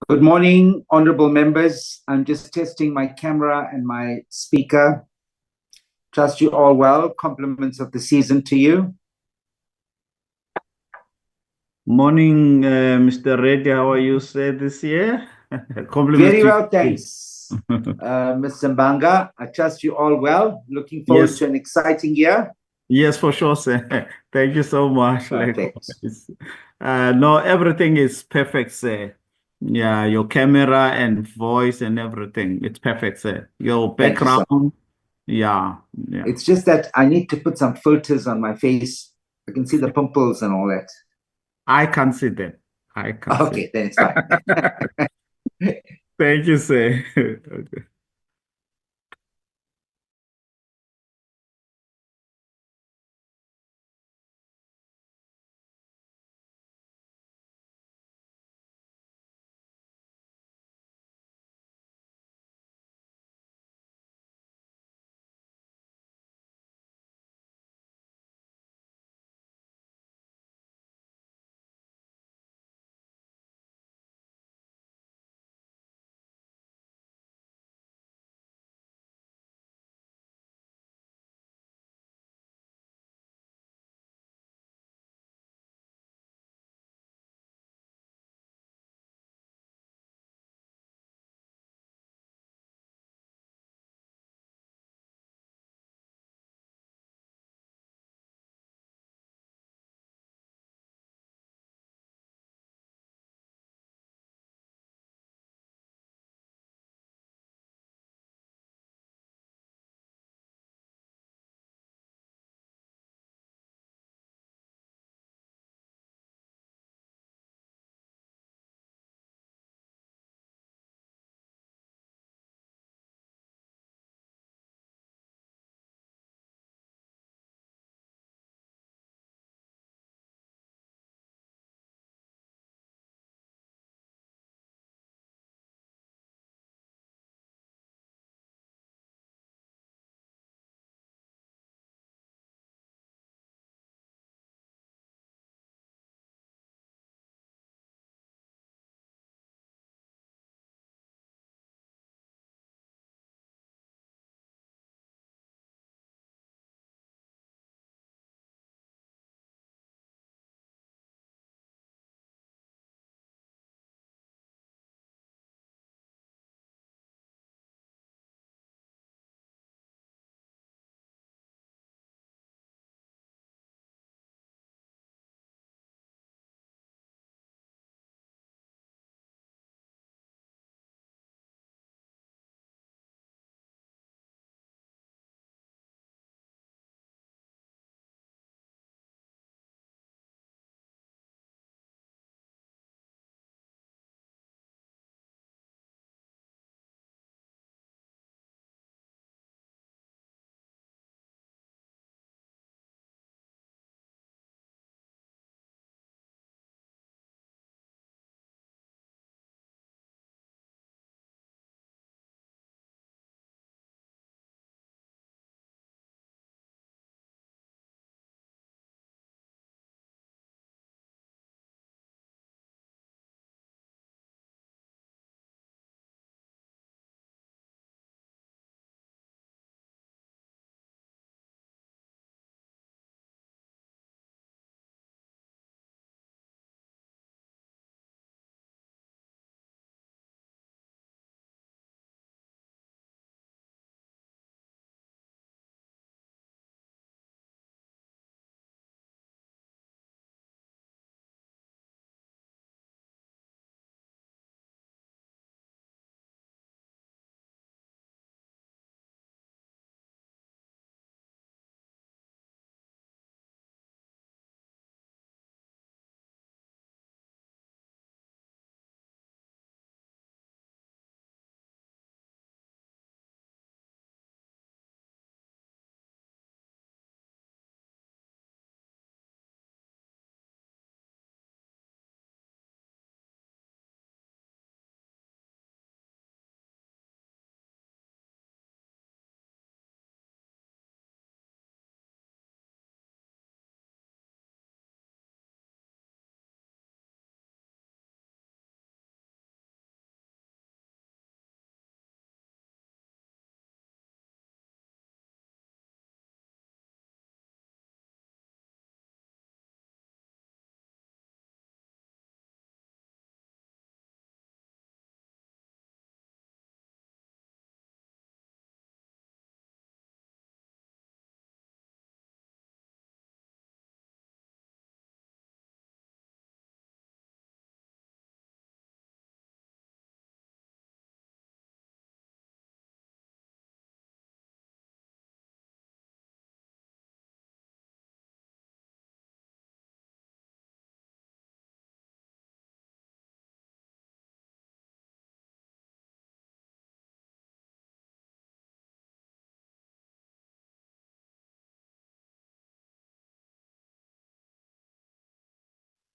Good morning, honorable members. I'm just testing my camera and my speaker. Trust you all well. Compliments of the season to you. Morning, Mr. Reddy. How are you, sir, this year? Compliments Very to well, you. thanks. Mr. Mbanga, I trust you all well. Looking forward Yes, to an exciting year. yes, for sure, sir. Thank you so much. Perfect. Likewise. No, everything is perfect, sir. Yeah, your camera and voice and everything. It's perfect, sir. Your Thank you so much. background. Yeah, yeah. It's just that I need to put some filters on my face. I can see the pimples and all that. I can see that. I can see. Okay, then it's fine. Thank you, sir. Okay.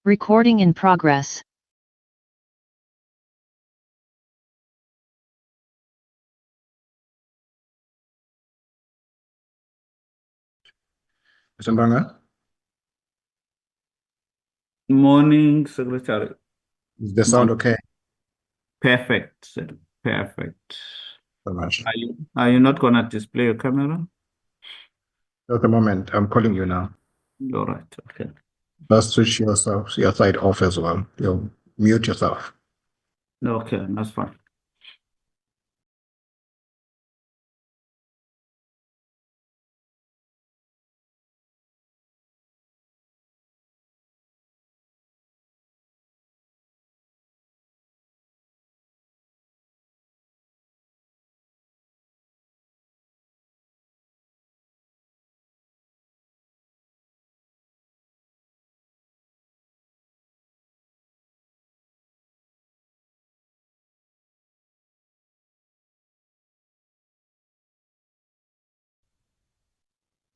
Recording in progress. Mr. Mbanga, Morning, Secretary. is the sound okay? Perfect, sir. Perfect. So much. Are you not gonna display your camera? At the moment, I'm calling you now. All right, okay. Just switch your side off as well. You'll mute yourself. Okay, that's fine.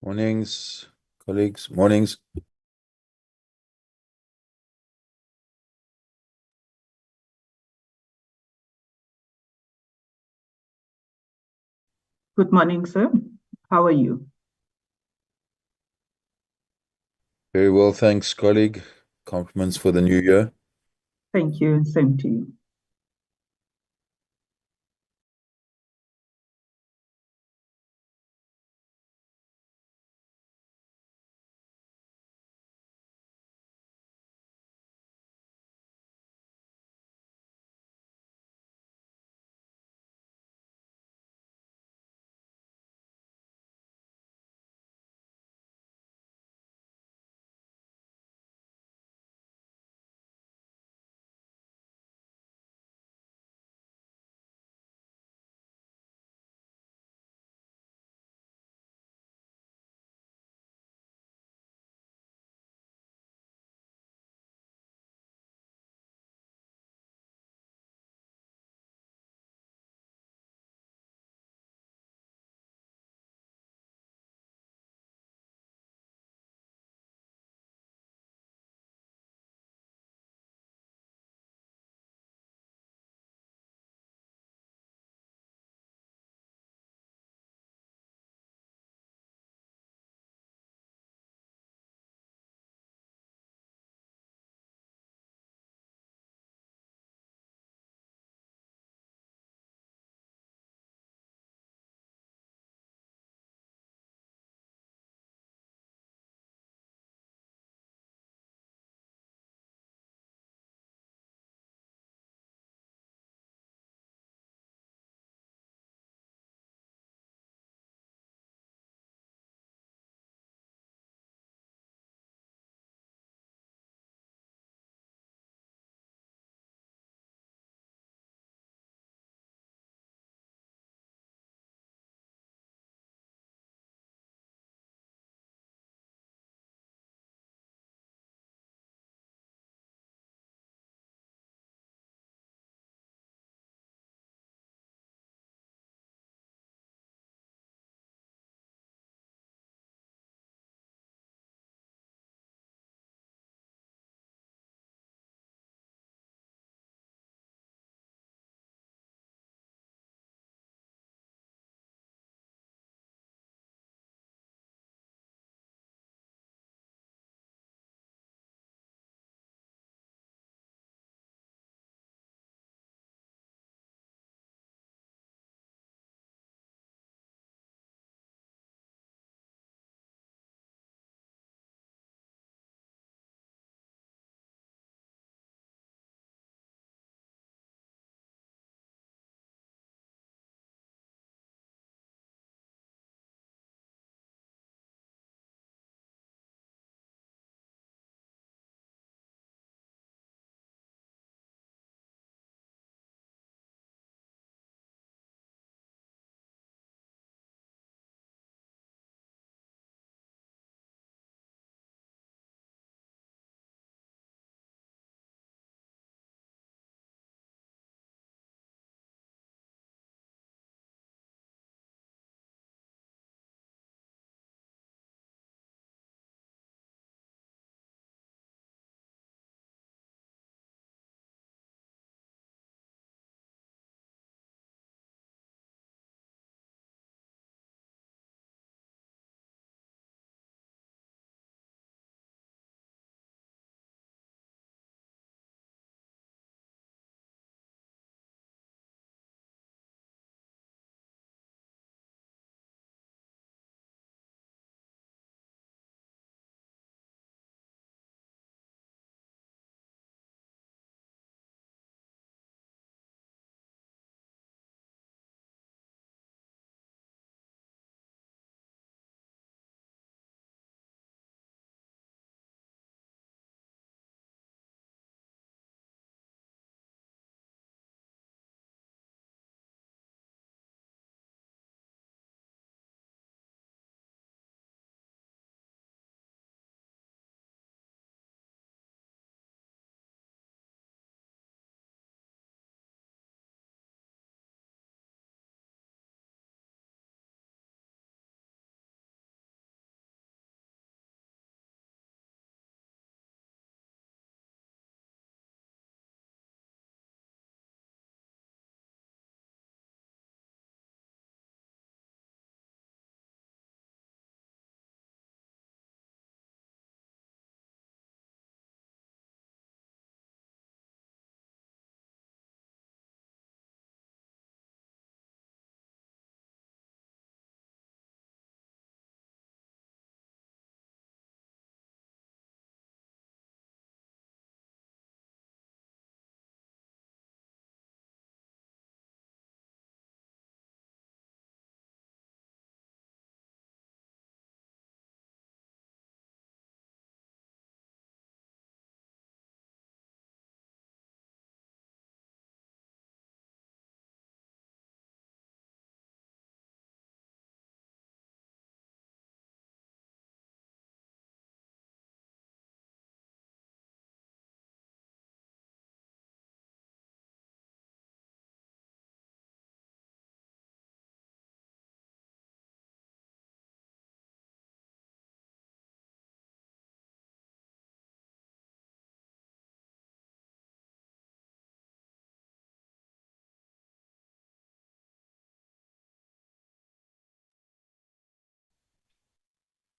Mornings, colleagues. Mornings. Good morning, sir. How are you? Very well, thanks, colleague. Compliments for the new year. Thank you, and same to you.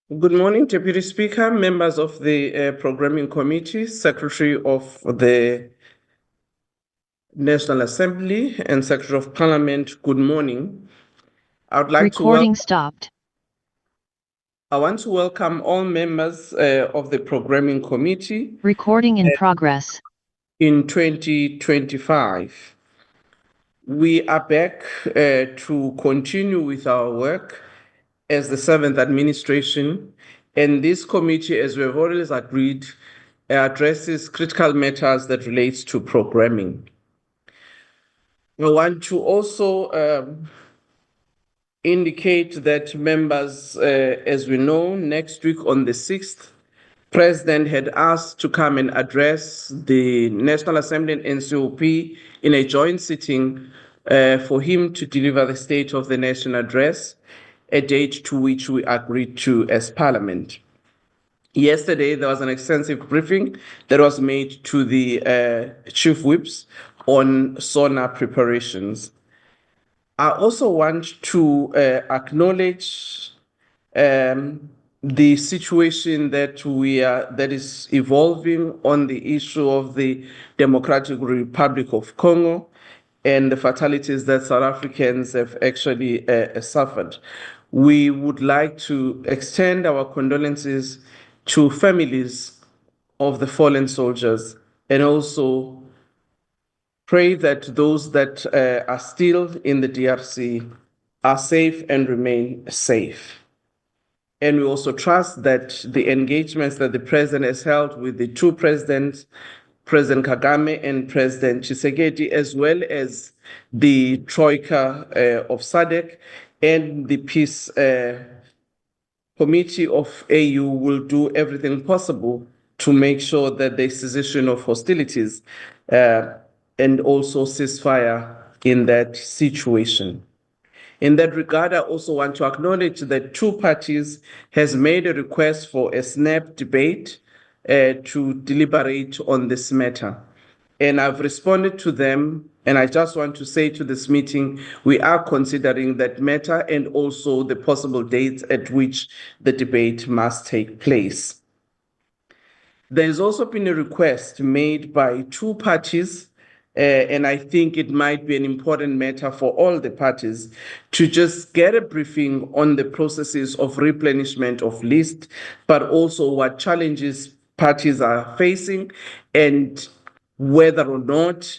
Good morning, Deputy Speaker, members of the Programming Committee, Secretary of the National Assembly, and Secretary of Parliament. Good morning. I would like Recording stopped. I want to welcome all members of the Programming Committee Recording in progress. in 2025. We are back to continue with our work as the 7th administration, and this committee, as we have always agreed, addresses critical matters that relates to programming. I want to also indicate that members, as we know, next week on the 6th, President had asked to come and address the National Assembly and NCOP in a joint sitting for him to deliver the State of the Nation address, a date to which we agreed to as Parliament. Yesterday, there was an extensive briefing that was made to the chief whips on SONA preparations. I also want to acknowledge the situation that is evolving on the issue of the Democratic Republic of Congo and the fatalities that South Africans have actually suffered. We would like to extend our condolences to families of the fallen soldiers and also pray that those that are still in the DRC are safe and remain safe. And we also trust that the engagements that the president has held with the two presidents, President Kagame and President Tshisekedi, as well as the Troika of SADC and the Peace Committee of AU, will do everything possible to make sure that the cessation of hostilities and also ceasefire in that situation. In that regard, I also want to acknowledge that two parties has made a request for a snap debate to deliberate on this matter. And I've responded to them, and I just want to say to this meeting, we are considering that matter and also the possible dates at which the debate must take place. There's also been a request made by two parties, and I think it might be an important matter for all the parties to just get a briefing on the processes of replenishment of list, but also what challenges parties are facing and whether or not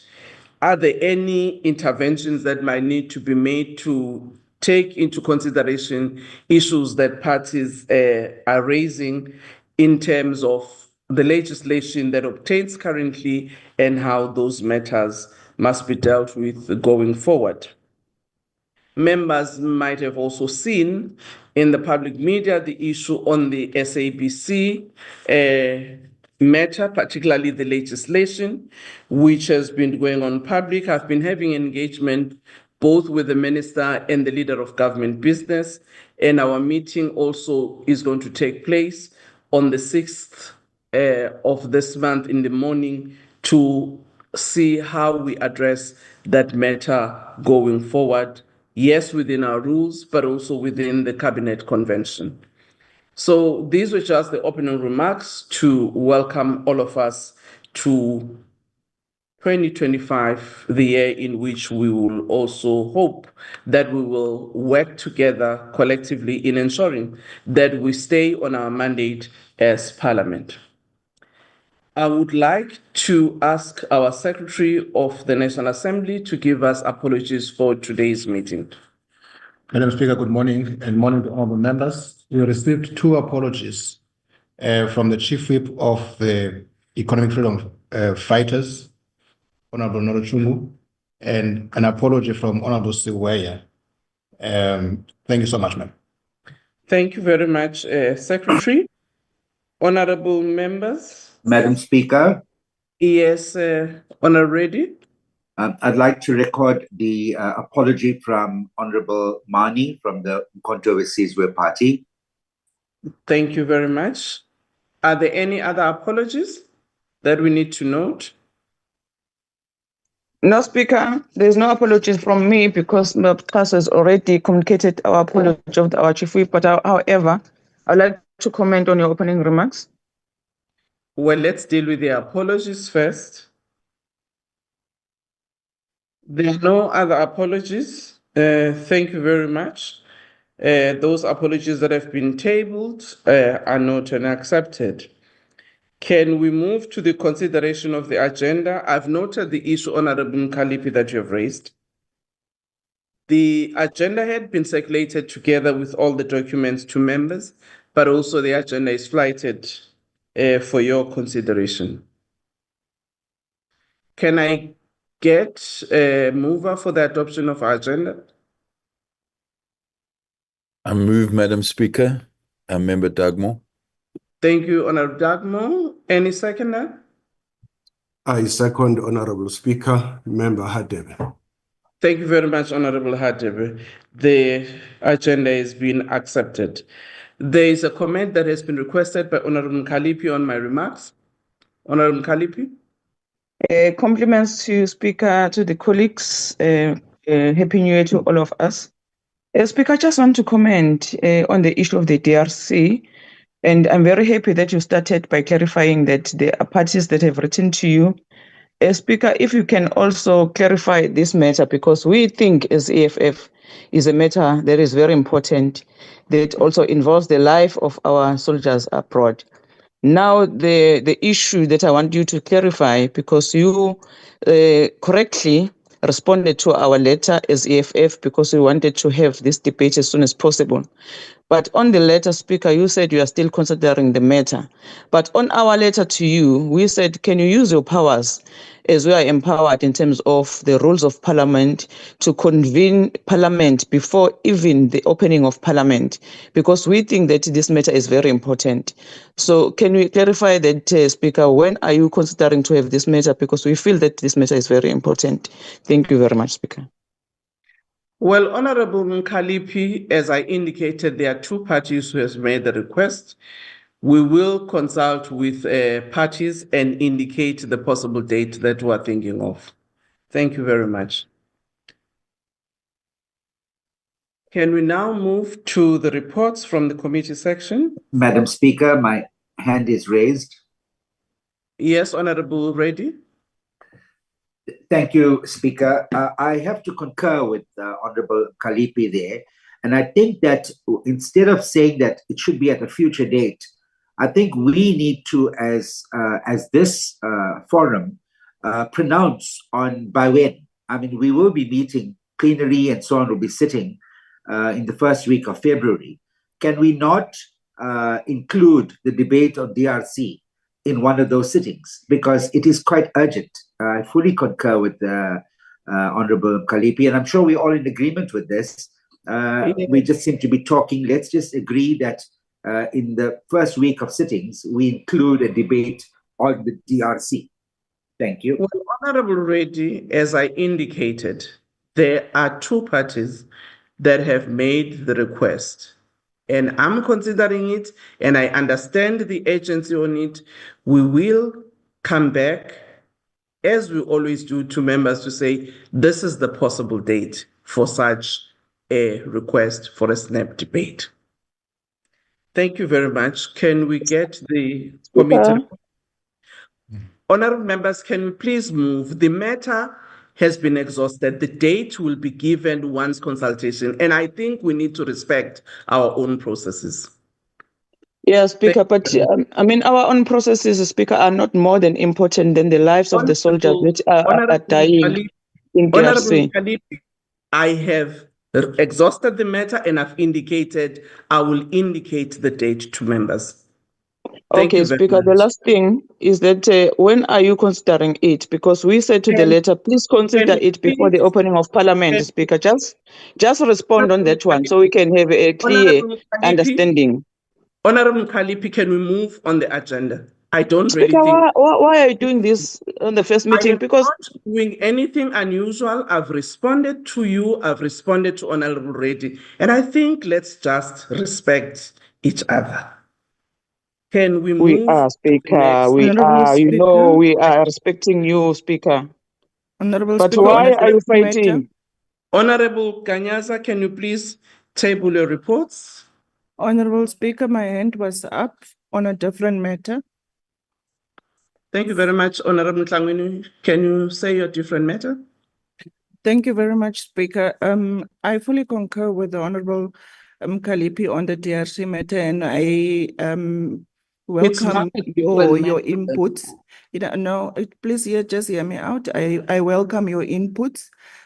are there any interventions that might need to be made to take into consideration issues that parties are raising in terms of the legislation that obtains currently and how those matters must be dealt with going forward. Members might have also seen in the public media the issue on the SABC matter, particularly the legislation, which has been going on public. I've been having engagement both with the minister and the leader of government business, and our meeting also is going to take place on the 6th of this month in the morning to see how we address that matter going forward. Yes, within our rules, but also within the Cabinet Convention. So these were just the opening remarks to welcome all of us to 2025, the year in which we will also hope that we will work together collectively in ensuring that we stay on our mandate as Parliament. I would like to ask our Secretary of the National Assembly to give us apologies for today's meeting. Madam Speaker, good morning and morning to all the members. We received two apologies from the Chief Whip of the Economic Freedom Fighters, Honorable Norochumu, and an apology from Honorable Siweya. Thank you so much, ma'am. Thank you very much, Secretary. Honorable members. Madam Speaker. Yes, Honorable Reddy. I'd like to record the apology from Honorable Mani from the Mkhonto Wesizwe Party. Thank you very much. Are there any other apologies that we need to note? No, Speaker, there's no apologies from me because the class has already communicated our apology of our chief whip. But however, I'd like to comment on your opening remarks? Well, let's deal with the apologies first. There are no other apologies. Thank you very much. Those apologies that have been tabled are noted and accepted. Can we move to the consideration of the agenda? I've noted the issue, Honorable Mkalipi, that you have raised. The agenda had been circulated together with all the documents to members, but also the agenda is flighted for your consideration. Can I get a mover for the adoption of our agenda? I move, Madam Speaker, Member Dugmore. Thank you, Honorable Dugmore. Any seconder? I second, Honorable Speaker, Member Hadebe. Thank you very much, Honorable Hadebe. The agenda has been accepted. There is a comment that has been requested by Honorable Mkalipi on my remarks. Honorable Mkalipi? Compliments to Speaker, to the colleagues. Happy New Year to all of us. Speaker, I just want to comment on the issue of the DRC. And I'm very happy that you started by clarifying that there are parties that have written to you. Speaker, if you can also clarify this matter, because we think as EFF is a matter that is very important, that also involves the life of our soldiers abroad. Now, the issue that I want you to clarify, because you correctly responded to our letter as EFF, because we wanted to have this debate as soon as possible. But on the letter, Speaker, you said you are still considering the matter. But on our letter to you, we said, can you use your powers as we are empowered in terms of the rules of Parliament to convene Parliament before even the opening of Parliament? Because we think that this matter is very important. So can we clarify that, Speaker, when are you considering to have this matter? Because we feel that this matter is very important. Thank you very much, Speaker. Well, Honorable Mkalipi, as I indicated, there are two parties who have made the request. We will consult with parties and indicate the possible date that we are thinking of. Thank you very much. Can we now move to the reports from the committee section? Madam Speaker, my hand is raised. Yes, Honorable Reddy. Thank you, Speaker. I have to concur with Honorable Kalipi there. And I think that instead of saying that it should be at a future date, I think we need to, as this forum, pronounce on by when. I mean, we will be meeting, plenary and so on will be sitting in the first week of February. Can we not include the debate on DRC in one of those sittings? Because it is quite urgent. I fully concur with Honorable Kalipi, and I'm sure we're all in agreement with this. We just seem to be talking. Let's just agree that in the first week of sittings, we include a debate on the DRC. Thank you. Well, Honorable Reddy, as I indicated, there are two parties that have made the request. And I'm considering it, and I understand the agency on it. We will come back, as we always do, to members to say, this is the possible date for such a request for a snap debate. Thank you very much. Can we get the committee? Honorable members, can we please move? The matter has been exhausted. The date will be given once consultation, and I think we need to respect our own processes. Yes, Speaker, but I mean, our own processes, Speaker, are not more than important than the lives of the soldiers which are dying in DRC. I have exhausted the matter and I've indicated, I will indicate the date to members. Okay, Speaker, the last thing is that when are you considering it? Because we said to the letter, please consider it before the opening of Parliament, Speaker. Just respond on that one so we can have a clear understanding. Honorable Kalipi, can we move on the agenda? I don't Speaker, really think... why are you doing this on the first meeting? Because I'm not doing anything unusual. I've responded to you. I've responded to Honorable Reddy. And I think let's just respect each other. Can we move? We are, Speaker. We are, you know, we are respecting you, Speaker. Honorable But Speaker, why are you fighting? Honorable Kanyaza, can you please table your reports? Honorable Speaker, my hand was up on a different matter. Thank you very much, Honorable Tlangwini. Can you say your different matter? Thank you very much, Speaker. I fully concur with the Honorable Kalipi on the DRC matter, and I welcome your inputs. Please just hear me out. I welcome your inputs,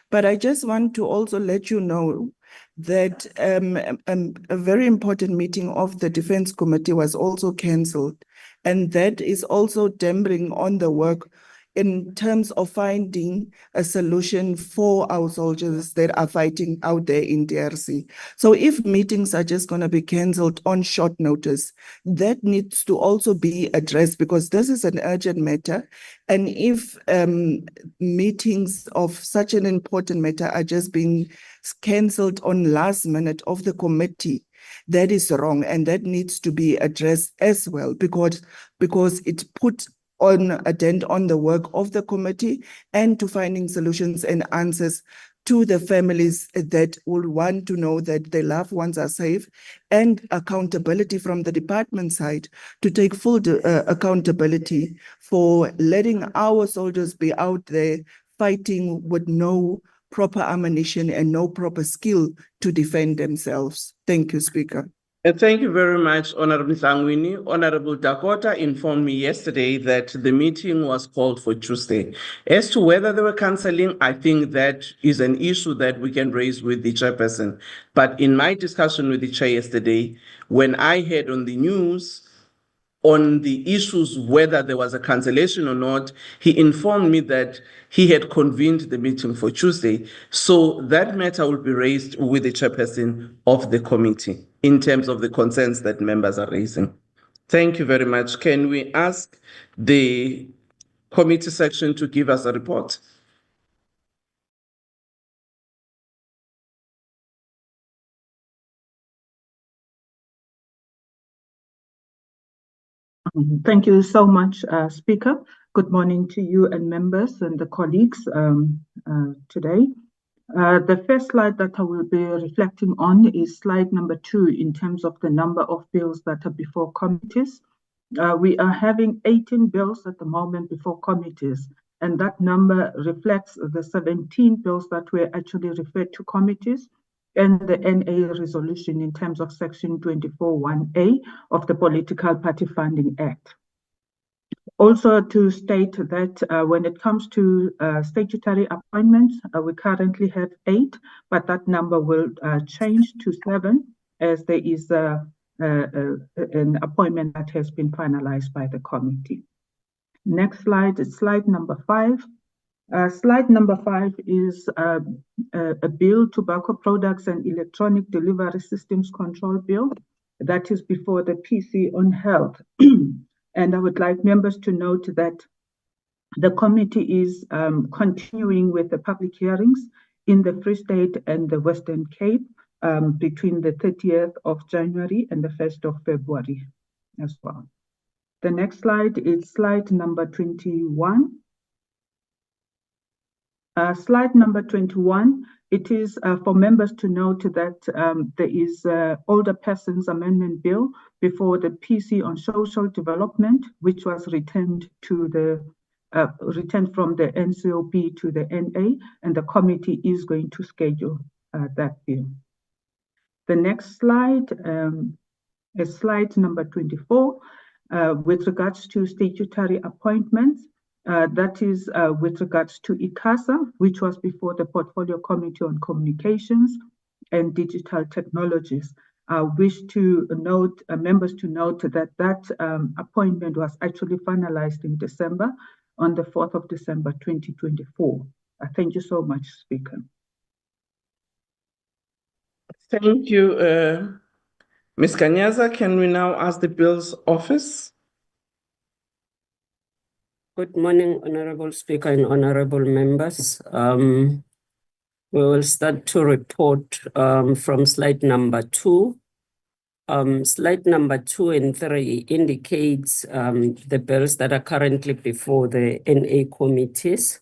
but I just want to also let you know that a very important meeting of the Defense Committee was also cancelled, and that is also dampening on the work in terms of finding a solution for our soldiers that are fighting out there in DRC. So if meetings are just going to be cancelled on short notice, that needs to also be addressed, because this is an urgent matter. And if meetings of such an important matter are just being cancelled on last minute of the committee, that is wrong, and that needs to be addressed as well, because it put on a dent on the work of the committee and to finding solutions and answers to the families that will want to know that their loved ones are safe, and accountability from the department side to take full accountability for letting our soldiers be out there fighting with no proper ammunition and no proper skill to defend themselves. Thank you, Speaker. Thank you very much, Honorable Tlangwini. Honorable Dakota informed me yesterday that the meeting was called for Tuesday. As to whether they were cancelling, I think that is an issue that we can raise with the chairperson. But in my discussion with the chair yesterday, when I heard on the news on the issues whether there was a cancellation or not, he informed me that he had convened the meeting for Tuesday. So that matter will be raised with the chairperson of the committee in terms of the concerns that members are raising. Thank you very much. Can we ask the committee section to give us a report? Thank you so much, Speaker. Good morning to you and members and the colleagues today. The first slide that I will be reflecting on is slide number 2 in terms of the number of bills that are before committees. We are having 18 bills at the moment before committees, and that number reflects the 17 bills that were actually referred to committees and the NA resolution in terms of section 24(1)A of the Political Party Funding Act. Also to state that when it comes to statutory appointments, we currently have 8, but that number will change to 7 as there is an appointment that has been finalized by the committee. Next slide is slide number 5. Slide number 5 is a bill, Tobacco Products and Electronic Delivery Systems Control Bill, that is before the PC on Health. And I would like members to note that the committee is continuing with the public hearings in the Free State and the Western Cape between the 30th of January and the 1st of February as well. The next slide is slide number 21. Slide number 21, it is for members to note that there is Older Persons Amendment Bill before the PC on Social Development, which was returned to the returned from the NCOP to the NA, and the committee is going to schedule that bill. The next slide is slide number 24 with regards to statutory appointments. That is with regards to ICASA, which was before the Portfolio Committee on Communications and Digital Technologies. I wish to note, members to note that appointment was actually finalized in December, on the 4th of December, 2024. Thank you so much, Speaker. Thank you, Ms. Kanyaza. Can we now ask the Bills Office? Good morning, Honorable Speaker and honorable members. We will start to report from slide number 2. Slide number 2 and 3 indicates the bills that are currently before the NA committees.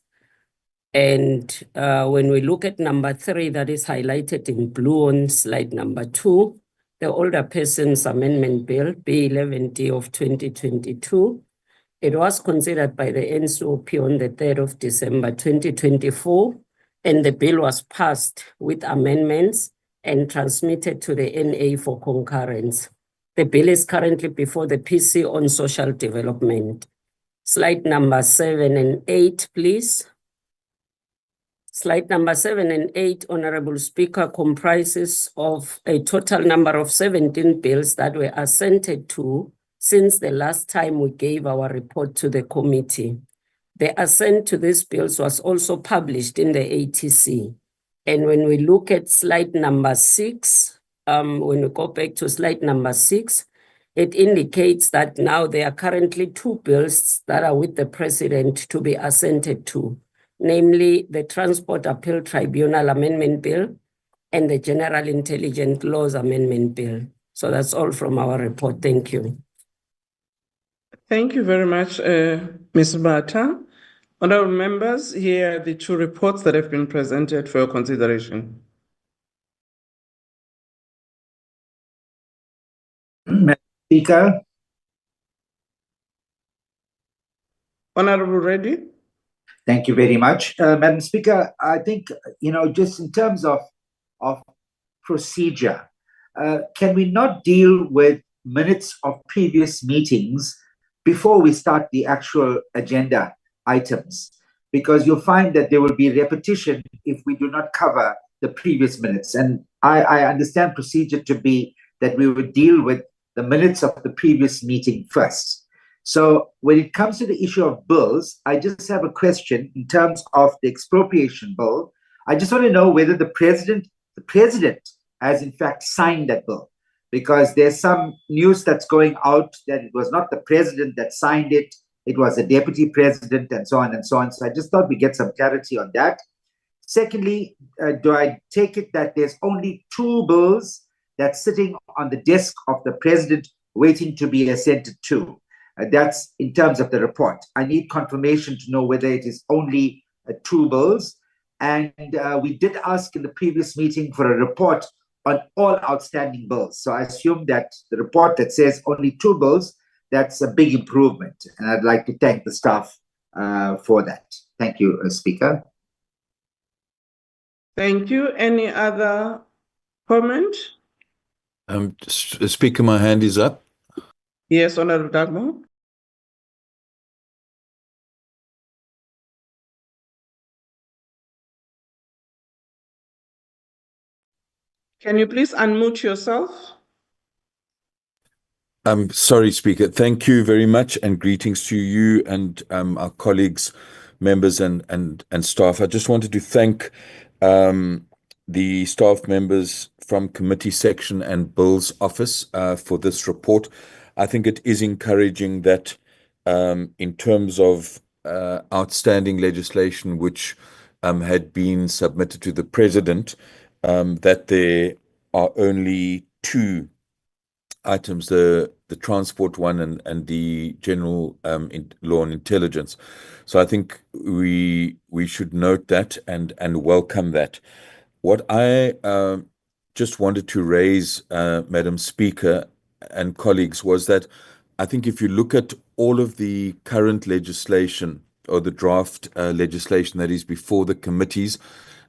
And when we look at number 3, that is highlighted in blue on slide number 2, the Older Persons Amendment Bill, B11D of 2022. It was considered by the NCOP on the 3rd of December 2024, and the bill was passed with amendments and transmitted to the NA for concurrence. The bill is currently before the PC on social development. Slide number 7 and 8, please. Slide number 7 and 8, Honorable Speaker, comprises of a total number of 17 bills that were assented to since the last time we gave our report to the committee. The assent to these bills was also published in the ATC. And when we look at slide number 6, when we go back to slide number 6, it indicates that now there are currently 2 bills that are with the President to be assented to, namely the Transport Appeal Tribunal Amendment Bill and the General Intelligence Laws Amendment Bill. So that's all from our report. Thank you. Thank you very much, Ms. Bata. Honorable members, here are the 2 reports that have been presented for your consideration. Madam Speaker. Honorable Reddy. Thank you very much. Madam Speaker, I think, just in terms of procedure, can we not deal with minutes of previous meetings before we start the actual agenda items? Because you'll find that there will be repetition if we do not cover the previous minutes. And I understand procedure to be that we would deal with the minutes of the previous meeting first. So when it comes to the issue of bills, I just have a question in terms of the expropriation bill. I just want to know whether the president has in fact signed that bill, because there's some news that's going out that it was not the president that signed it, it was a deputy president, and so on and so on. So I just thought we get some clarity on that. Secondly, do I take it that there's only 2 bills that's sitting on the desk of the president waiting to be assented to? That's in terms of the report. I need confirmation to know whether it is only 2 bills. And we did ask in the previous meeting for a report on all outstanding bills. So I assume that the report that says only 2 bills, that's a big improvement. And I'd like to thank the staff for that. Thank you, Speaker. Thank you. Any other comment? Speaker, my hand is up. Yes, Honorable Dagmo. Can you please unmute yourself? I'm sorry, Speaker. Thank you very much, and greetings to you and our colleagues, members, and staff. I just wanted to thank the staff members from Committee Section and Bills Office for this report. I think it is encouraging that in terms of outstanding legislation which had been submitted to the President, that there are only 2 items, the transport one and the general law and intelligence. So I think we should note that and welcome that. What I just wanted to raise, Madam Speaker and colleagues, was that I think if you look at all of the current legislation or the draft legislation that is before the committees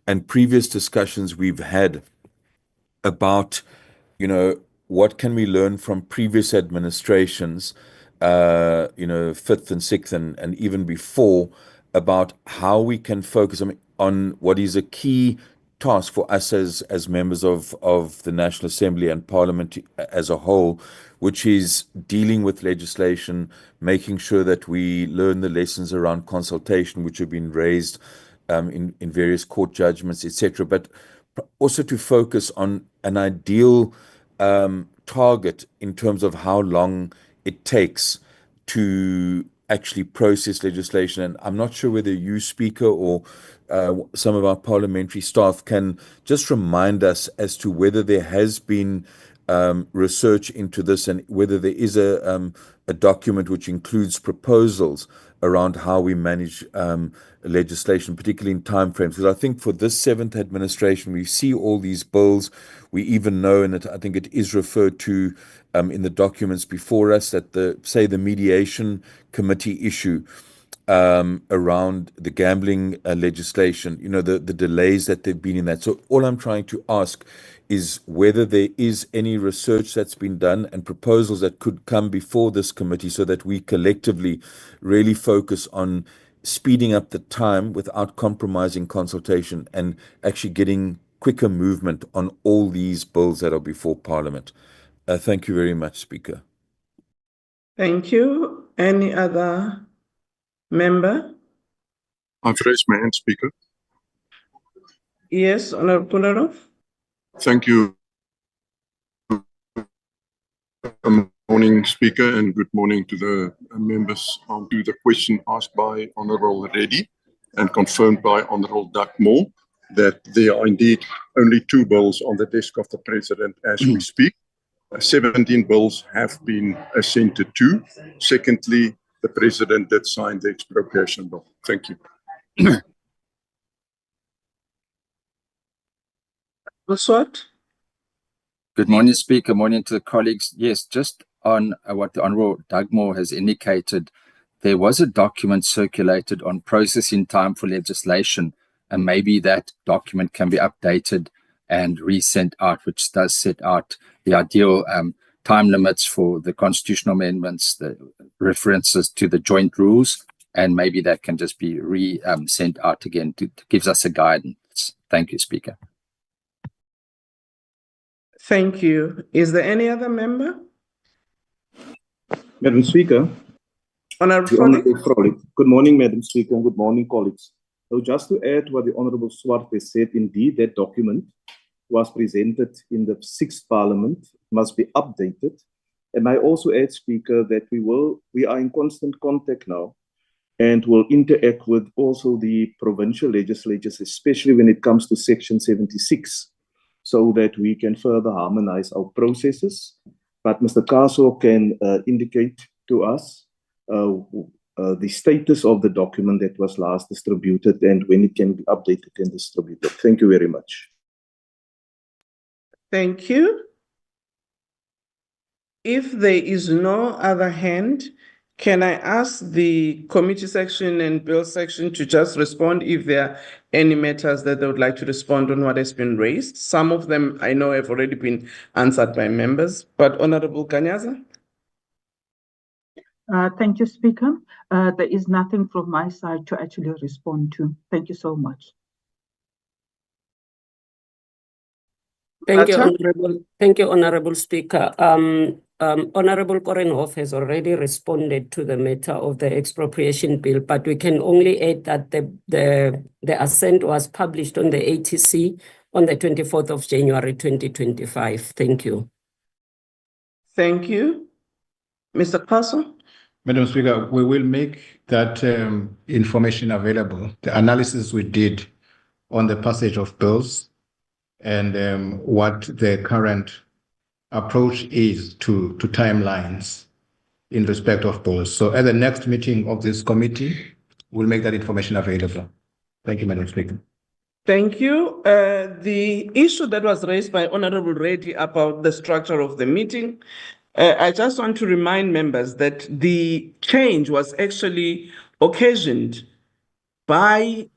and previous discussions we've had about, what can we learn from previous administrations, 5th and 6th and even before, about how we can focus on what is a key task for us as members of the National Assembly and Parliament as a whole, which is dealing with legislation, making sure that we learn the lessons around consultation, which have been raised in various court judgments, etc., but also to focus on an ideal target in terms of how long it takes to actually process legislation. And I'm not sure whether you, Speaker, or some of our parliamentary staff can just remind us as to whether there has been research into this and whether there is a document which includes proposals around how we manage legislation, particularly in timeframes. Because I think for this 7th administration, we see all these bills. We even know, and I think it is referred to in the documents before us, that the mediation committee issue around the gambling legislation, the delays that there've been in that. So all I'm trying to ask is whether there is any research that's been done and proposals that could come before this committee so that we collectively really focus on speeding up the time without compromising consultation and actually getting quicker movement on all these bills that are before Parliament. Thank you very much, Speaker. Thank you. Any other member? I've raised my hand, Speaker. Yes, Honorable Kolarov. Thank you. Good morning, Speaker, and good morning to the members. To the question asked by Honorable Reddy and confirmed by Honorable Duckmore, that there are indeed only 2 bills on the desk of the President as we speak. 17 bills have been assented to. Secondly, the President did sign the expropriation bill. Thank you. Swart. Good morning, Speaker. Morning to the colleagues. Yes, just on what the Honourable Dugmore has indicated, there was a document circulated on processing time for legislation, and maybe that document can be updated and resent out, which does set out the ideal time limits for the constitutional amendments, the references to the joint rules, and maybe that can just be sent out again to gives us a guidance. Thank you, Speaker. Thank you. Is there any other member? Madam Speaker. Honorable Frolic. Good morning, Madam Speaker, and good morning, colleagues. So just to add what the Honourable Swart has said, indeed, that document was presented in the 6th Parliament, must be updated. And I also add, Speaker, that we are in constant contact now and will interact with also the provincial legislatures, especially when it comes to Section 76. So that we can further harmonize our processes. But Mr. Kaso can indicate to us the status of the document that was last distributed and when it can be updated and distributed. Thank you very much. Thank you. If there is no other hand, can I ask the committee section and bill section to just respond if there are any matters that they would like to respond on what has been raised? Some of them I know have already been answered by members, but Honorable Kanyaza? Thank you, Speaker. There is nothing from my side to actually respond to. Thank you so much. Thank you, Honorable Speaker. Honorable Korenhoff has already responded to the matter of the expropriation bill, but we can only add that the assent was published on the ATC on the 24th of January 2025. Thank you. Thank you. Mr. Kaso? Madam Speaker, we will make that information available, the analysis we did on the passage of bills and what the current approach is to timelines in respect of bills. So at the next meeting of this committee, we'll make that information available. Thank you, Madam Speaker. Thank you. The issue that was raised by Honorable Reddy about the structure of the meeting, I just want to remind members that the change was actually occasioned by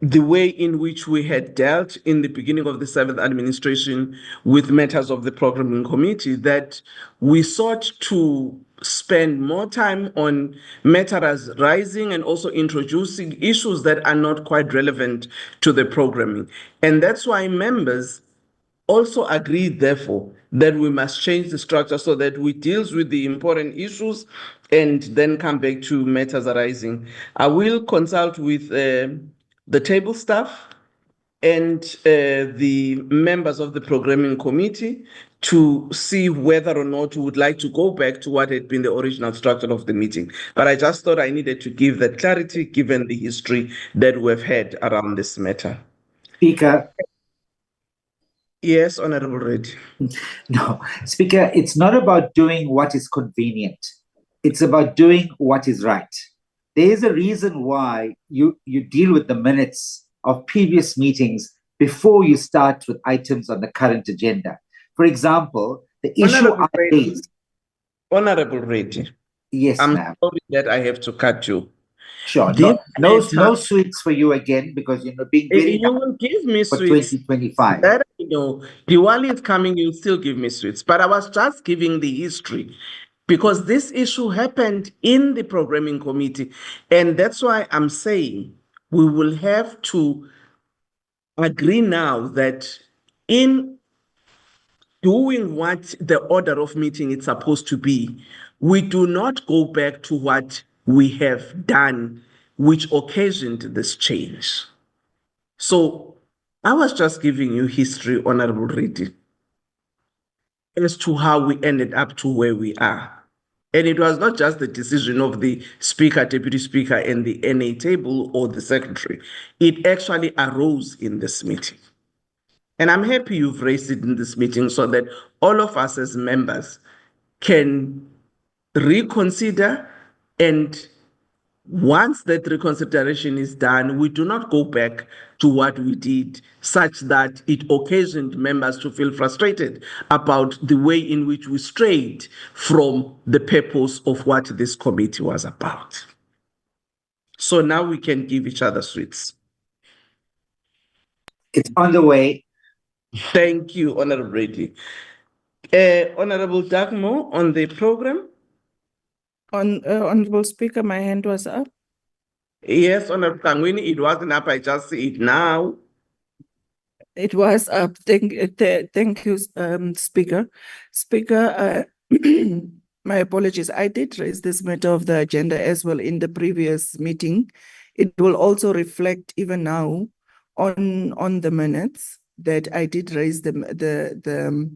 the way in which we had dealt in the beginning of the 7th administration with matters of the programming committee, that we sought to spend more time on matters rising and also introducing issues that are not quite relevant to the programming. And that's why members also agreed, therefore, that we must change the structure so that we deal with the important issues and then come back to matters arising. I will consult with the table staff and the members of the programming committee to see whether or not we would like to go back to what had been the original structure of the meeting. But I just thought I needed to give that clarity given the history that we've had around this matter. Speaker. Yes, Honorable Reddy. No, Speaker, it's not about doing what is convenient. It's about doing what is right. there is a reason why you deal with the minutes of previous meetings before you start with items on the current agenda. For example, the issue I raised. Honorable Reddy. Yes, I'm ma'am. sorry that I have to cut you. Sure. This No sweets for you again, because being very You will give me for sweets. 2025. That I know. Diwali is coming, you'll still give me sweets. But I was just giving the history because this issue happened in the programming committee. And that's why I'm saying we will have to agree now that in doing what the order of meeting is supposed to be, we do not go back to what we have done, which occasioned this change. So I was just giving you history, Honorable Reddy, as to how we ended up to where we are. And it was not just the decision of the speaker, deputy speaker, and the NA table or the secretary. It actually arose in this meeting. And I'm happy you've raised it in this meeting so that all of us as members can reconsider, and once that reconsideration is done, we do not go back to what we did, such that it occasioned members to feel frustrated about the way in which we strayed from the purpose of what this committee was about. So now we can give each other sweets. It's on the way. Thank you, Honorable Reddy. Honorable Dagmo, on the program? Honorable Speaker, my hand was up. Yes, Honorable Kangwini, it wasn't up. I just see it now. It was up. Thank you, Speaker. Speaker, my apologies. I did raise this matter of the agenda as well in the previous meeting. It will also reflect even now on the minutes that I did raise the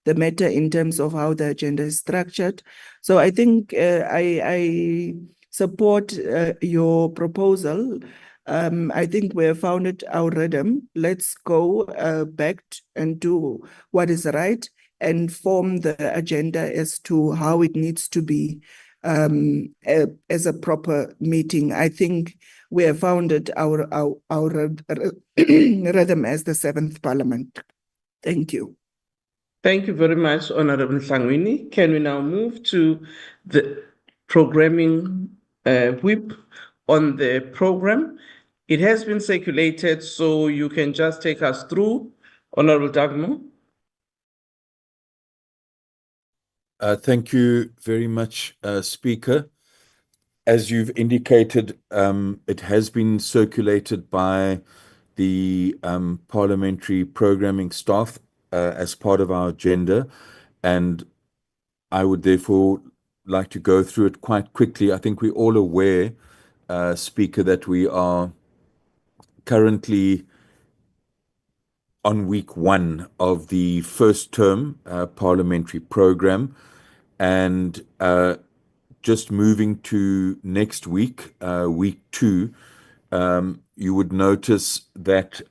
matter in terms of how the agenda is structured. So I think I support your proposal. I think we have found it our rhythm. Let's go back and do what is right and form the agenda as to how it needs to be as a proper meeting. I think we have found it our rhythm as the seventh parliament. Thank you. Thank you very much, Honorable Sangwini. Can we now move to the programming whip on the program? It has been circulated, so you can just take us through, Honorable Dagmo. Thank you very much, Speaker. As you've indicated, it has been circulated by the parliamentary programming staff as part of our agenda, and I would therefore like to go through it quite quickly. I think we're all aware, Speaker, that we are currently on week 1 of the first term parliamentary program, and just moving to next week, week 2, you would notice that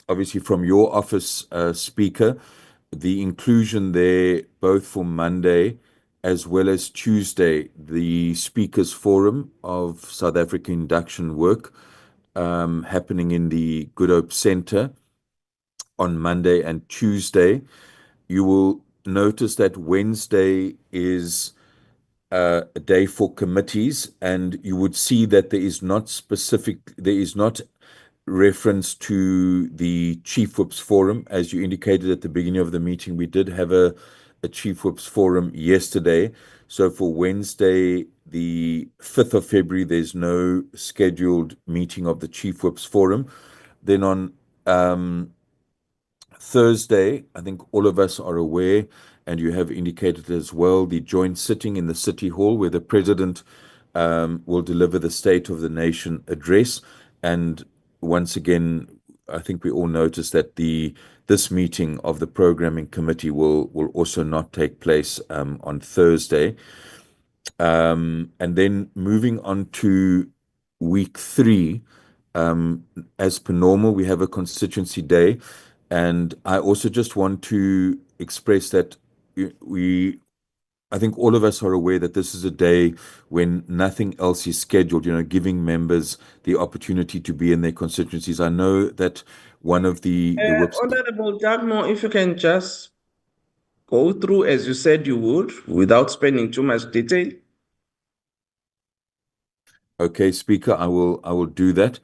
obviously from your office, Speaker, the inclusion there both for Monday as well as Tuesday, the Speakers Forum of South African Induction Work happening in the Good Hope Centre on Monday and Tuesday. You will notice that Wednesday is a day for committees, and you would see that there is not reference to the Chief Whips Forum. As you indicated at the beginning of the meeting, we did have a Chief Whips Forum yesterday. So for Wednesday, the 5th of February, there's no scheduled meeting of the Chief Whips Forum. Then on Thursday, I think all of us are aware, and you have indicated as well, the joint sitting in the City Hall where the President will deliver the State of the Nation address. And once again, I think we all noticed that this meeting of the Programming Committee will also not take place on Thursday. And then moving on to week 3, as per normal, we have a constituency day. And I also just want to express that we I think all of us are aware that this is a day when nothing else is scheduled, giving members the opportunity to be in their constituencies. I know that one of the whips. Honorable Dagmo, if you can just go through as you said you would, without spending too much detail. Okay, Speaker, I will do that.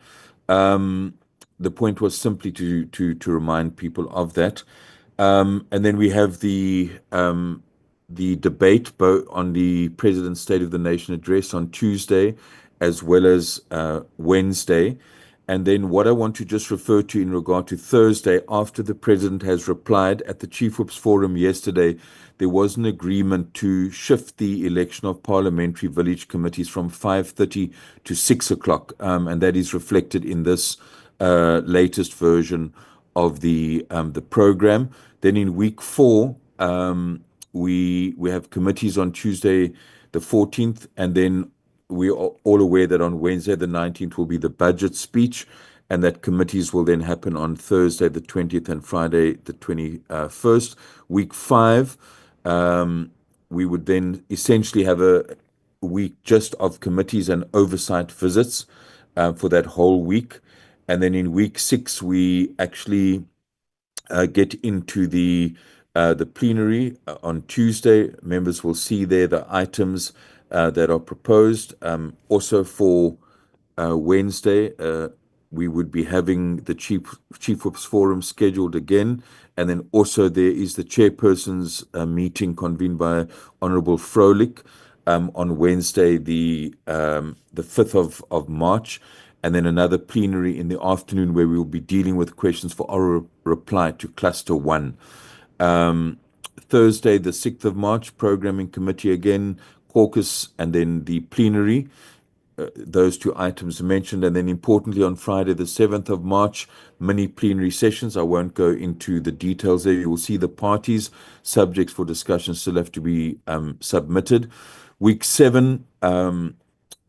The point was simply to remind people of that. And then we have the debate both on the President's State of the Nation address on Tuesday as well as Wednesday. And then what I want to just refer to in regard to Thursday, after the President has replied at the Chief Whips Forum yesterday, there was an agreement to shift the election of parliamentary village committees from 5:30 to 6 o'clock. And that is reflected in this latest version of the program. Then in week 4, we have committees on Tuesday the 14th, and then we are all aware that on Wednesday the 19th will be the budget speech, and that committees will then happen on Thursday the 20th and Friday the 21st. Week 5, we would then essentially have a week just of committees and oversight visits for that whole week. And then in week 6, we actually get into the plenary on Tuesday. Members will see there the items that are proposed. Also for Wednesday, we would be having the Chief Whips Forum scheduled again. And then also there is the chairperson's meeting convened by Honorable Froelich on Wednesday, the 5th of March. And then another plenary in the afternoon where we will be dealing with questions for oral reply to Cluster 1. Thursday, the 6th of March, Programming Committee again, caucus, and then the plenary. Those two items mentioned. And then importantly, on Friday, the 7th of March, mini plenary sessions. I won't go into the details there. You will see the parties. Subjects for discussion still have to be submitted. Week 7,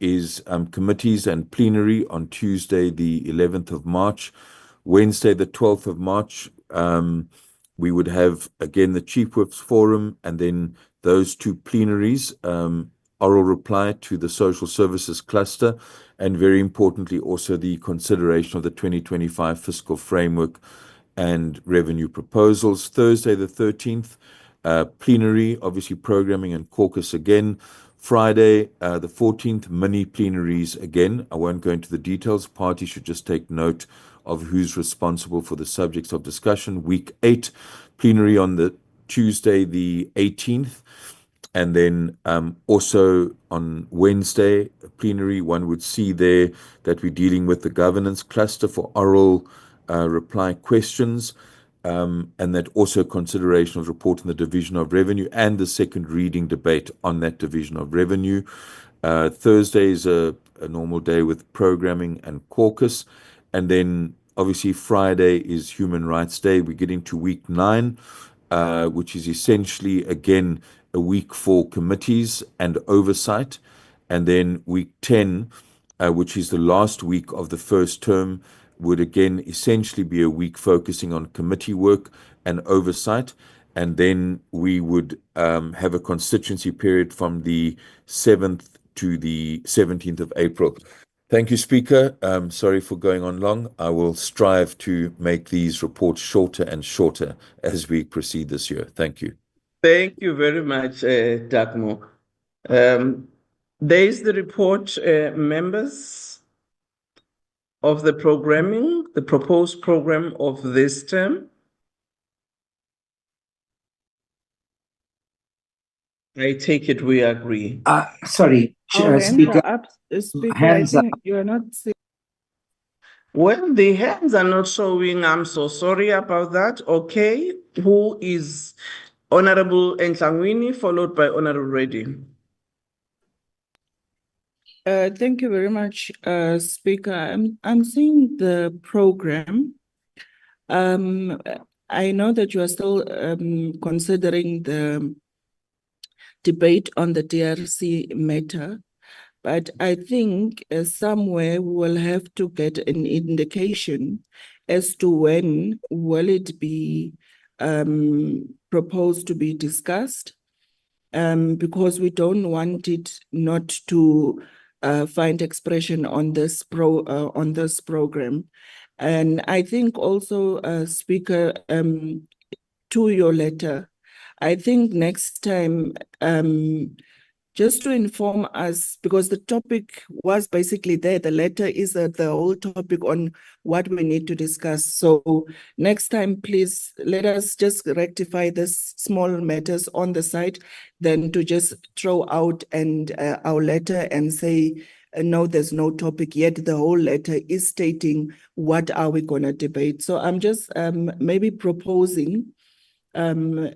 is committees and plenary on Tuesday, the 11th of March. Wednesday, the 12th of March, we would have, again, the Chief Whips Forum, and then those two plenaries, oral reply to the Social Services Cluster, and very importantly, also the consideration of the 2025 fiscal framework and revenue proposals. Thursday, the 13th, plenary, obviously programming and caucus again. Friday, the 14th, mini plenaries again. I won't go into the details. Parties should just take note of who's responsible for the subjects of discussion. Week 8, plenary on the Tuesday, the 18th. And then also on Wednesday, plenary, one would see there that we're dealing with the governance cluster for oral reply questions. And that also consideration of report on the division of revenue and the second reading debate on that division of revenue. Thursday is a normal day with programming and caucus. And then obviously Friday is Human Rights Day. We get into week 9, which is essentially, again, a week for committees and oversight. And then week 10, which is the last week of the first term, would again essentially be a week focusing on committee work and oversight. And then we would have a constituency period from the 7th to the 17th of April. Thank you, Speaker. Sorry for going on long. I will strive to make these reports shorter and shorter as we proceed this year. Thank you. Thank you very much, Dagmo. There is the report, members, of the programming, the proposed program of this term. I take it we agree. Sorry, Speaker. Hands up. You are not saying. Well, the hands are not showing. I'm so sorry about that. Okay. Who is Honorable Entlangwini, followed by Honorable Reddy? Thank you very much, Speaker. I'm seeing the program. I know that you are still considering the debate on the DRC matter, but I think somewhere we will have to get an indication as to when will it be proposed to be discussed. because we don't want it not to find expression on this program. And I think also, Speaker, to your letter, I think next time, just to inform us, because the topic was basically there, the letter is the whole topic on what we need to discuss. So next time, please let us just rectify this small matters on the side, then to just throw out our letter and say, no, there's no topic yet. The whole letter is stating what are we going to debate. So I'm just maybe proposing for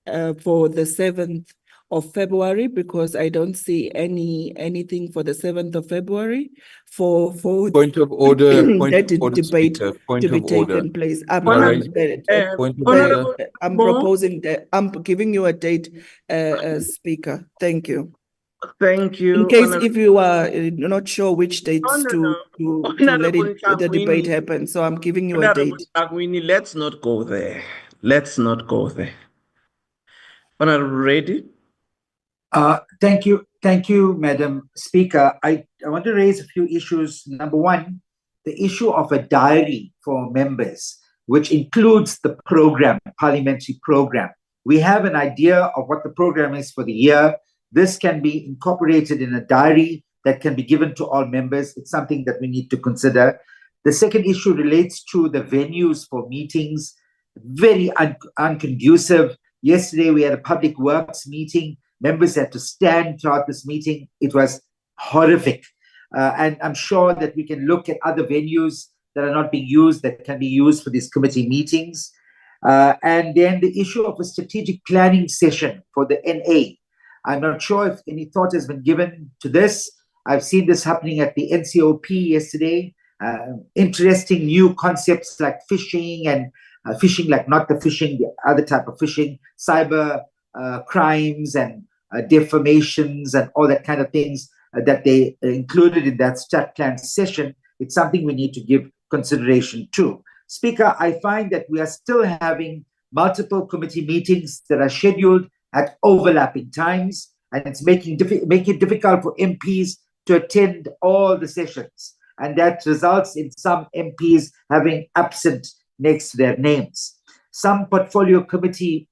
the 7th of February, because I don't see anything for the 7th of February for Point of order, point that of order, debate Speaker, point to be of order. taken place. Can I raise point of order? I'm proposing that I'm giving you a date, Speaker. Thank you. Thank you. In case if you are not sure which dates to let the debate happen, so I'm giving you a date. Agwini, let's not go there. Let's not go there. Honorable Reddy. Thank you, Madam Speaker. I want to raise a few issues. Number one, the issue of a diary for members, which includes the program, parliamentary program. We have an idea of what the program is for the year. This can be incorporated in a diary that can be given to all members. It's something that we need to consider. The second issue relates to the venues for meetings, very unconducive. Yesterday, we had a public works meeting. Members had to stand throughout this meeting. It was horrific. And I'm sure that we can look at other venues that are not being used, that can be used for these committee meetings. And then the issue of a strategic planning session for the NA. I'm not sure if any thought has been given to this. I've seen this happening at the NCOP yesterday. Interesting new concepts like fishing and fishing, like not the fishing, the other type of fishing, cyber crimes and defamations and all that kind of things that they included in that strat plan session. It's something we need to give consideration to. Speaker, I find that we are still having multiple committee meetings that are scheduled at overlapping times, and it's making it difficult for MPs to attend all the sessions. And that results in some MPs having absent next to their names. Some portfolio committee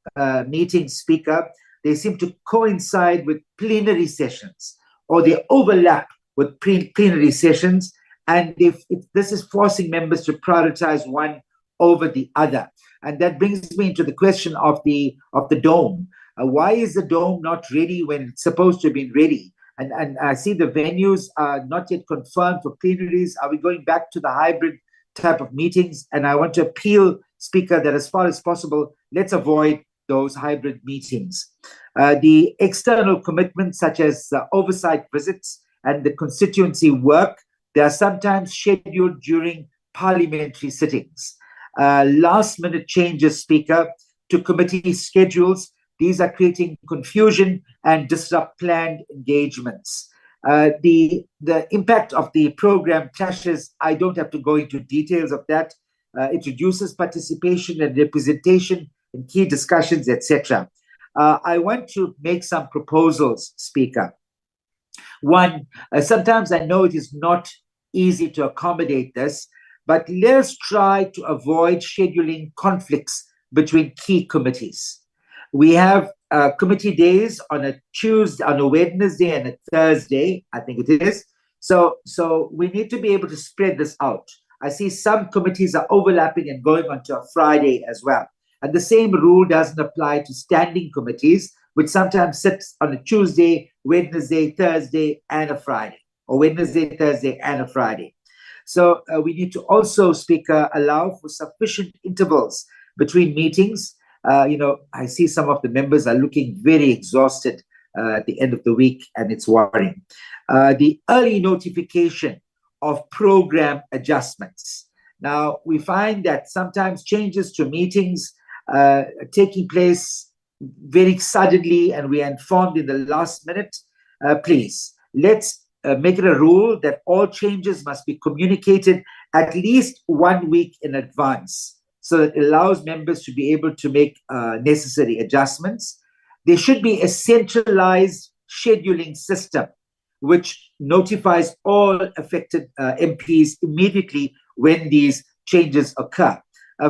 meetings, Speaker, they seem to coincide with plenary sessions, or they overlap with plenary sessions. And if this is forcing members to prioritize one over the other. And that brings me into the question of the dome. Why is the dome not ready when it's supposed to have been ready? And I see the venues are not yet confirmed for plenaries. Are we going back to the hybrid type of meetings? And I want to appeal, Speaker, that as far as possible, let's avoid those hybrid meetings. The external commitments, such as oversight visits and the constituency work, they are sometimes scheduled during parliamentary sittings. Last-minute changes, Speaker, to committee schedules. These are creating confusion and disrupt planned engagements. The impact of the program clashes, I don't have to go into details of that. It reduces participation and representation in key discussions, etc. I want to make some proposals, Speaker. One, sometimes I know it is not easy to accommodate this, but let's try to avoid scheduling conflicts between key committees. We have committee days on a Tuesday, on a Wednesday and a Thursday, I think it is. So we need to be able to spread this out. I see some committees are overlapping and going on to a Friday as well. And the same rule doesn't apply to standing committees, which sometimes sits on a Tuesday, Wednesday, Thursday, and a Friday, or Wednesday, Thursday, and a Friday. So we need to also, Speaker, allow for sufficient intervals between meetings. I see some of the members are looking very exhausted at the end of the week, and it's worrying. The early notification of program adjustments. Now, we find that sometimes changes to meetings taking place very suddenly, and we are informed in the last minute. Please, let's make it a rule that all changes must be communicated at least 1 week in advance, so that it allows members to be able to make necessary adjustments. there should be a centralized scheduling system which notifies all affected MPs immediately when these changes occur.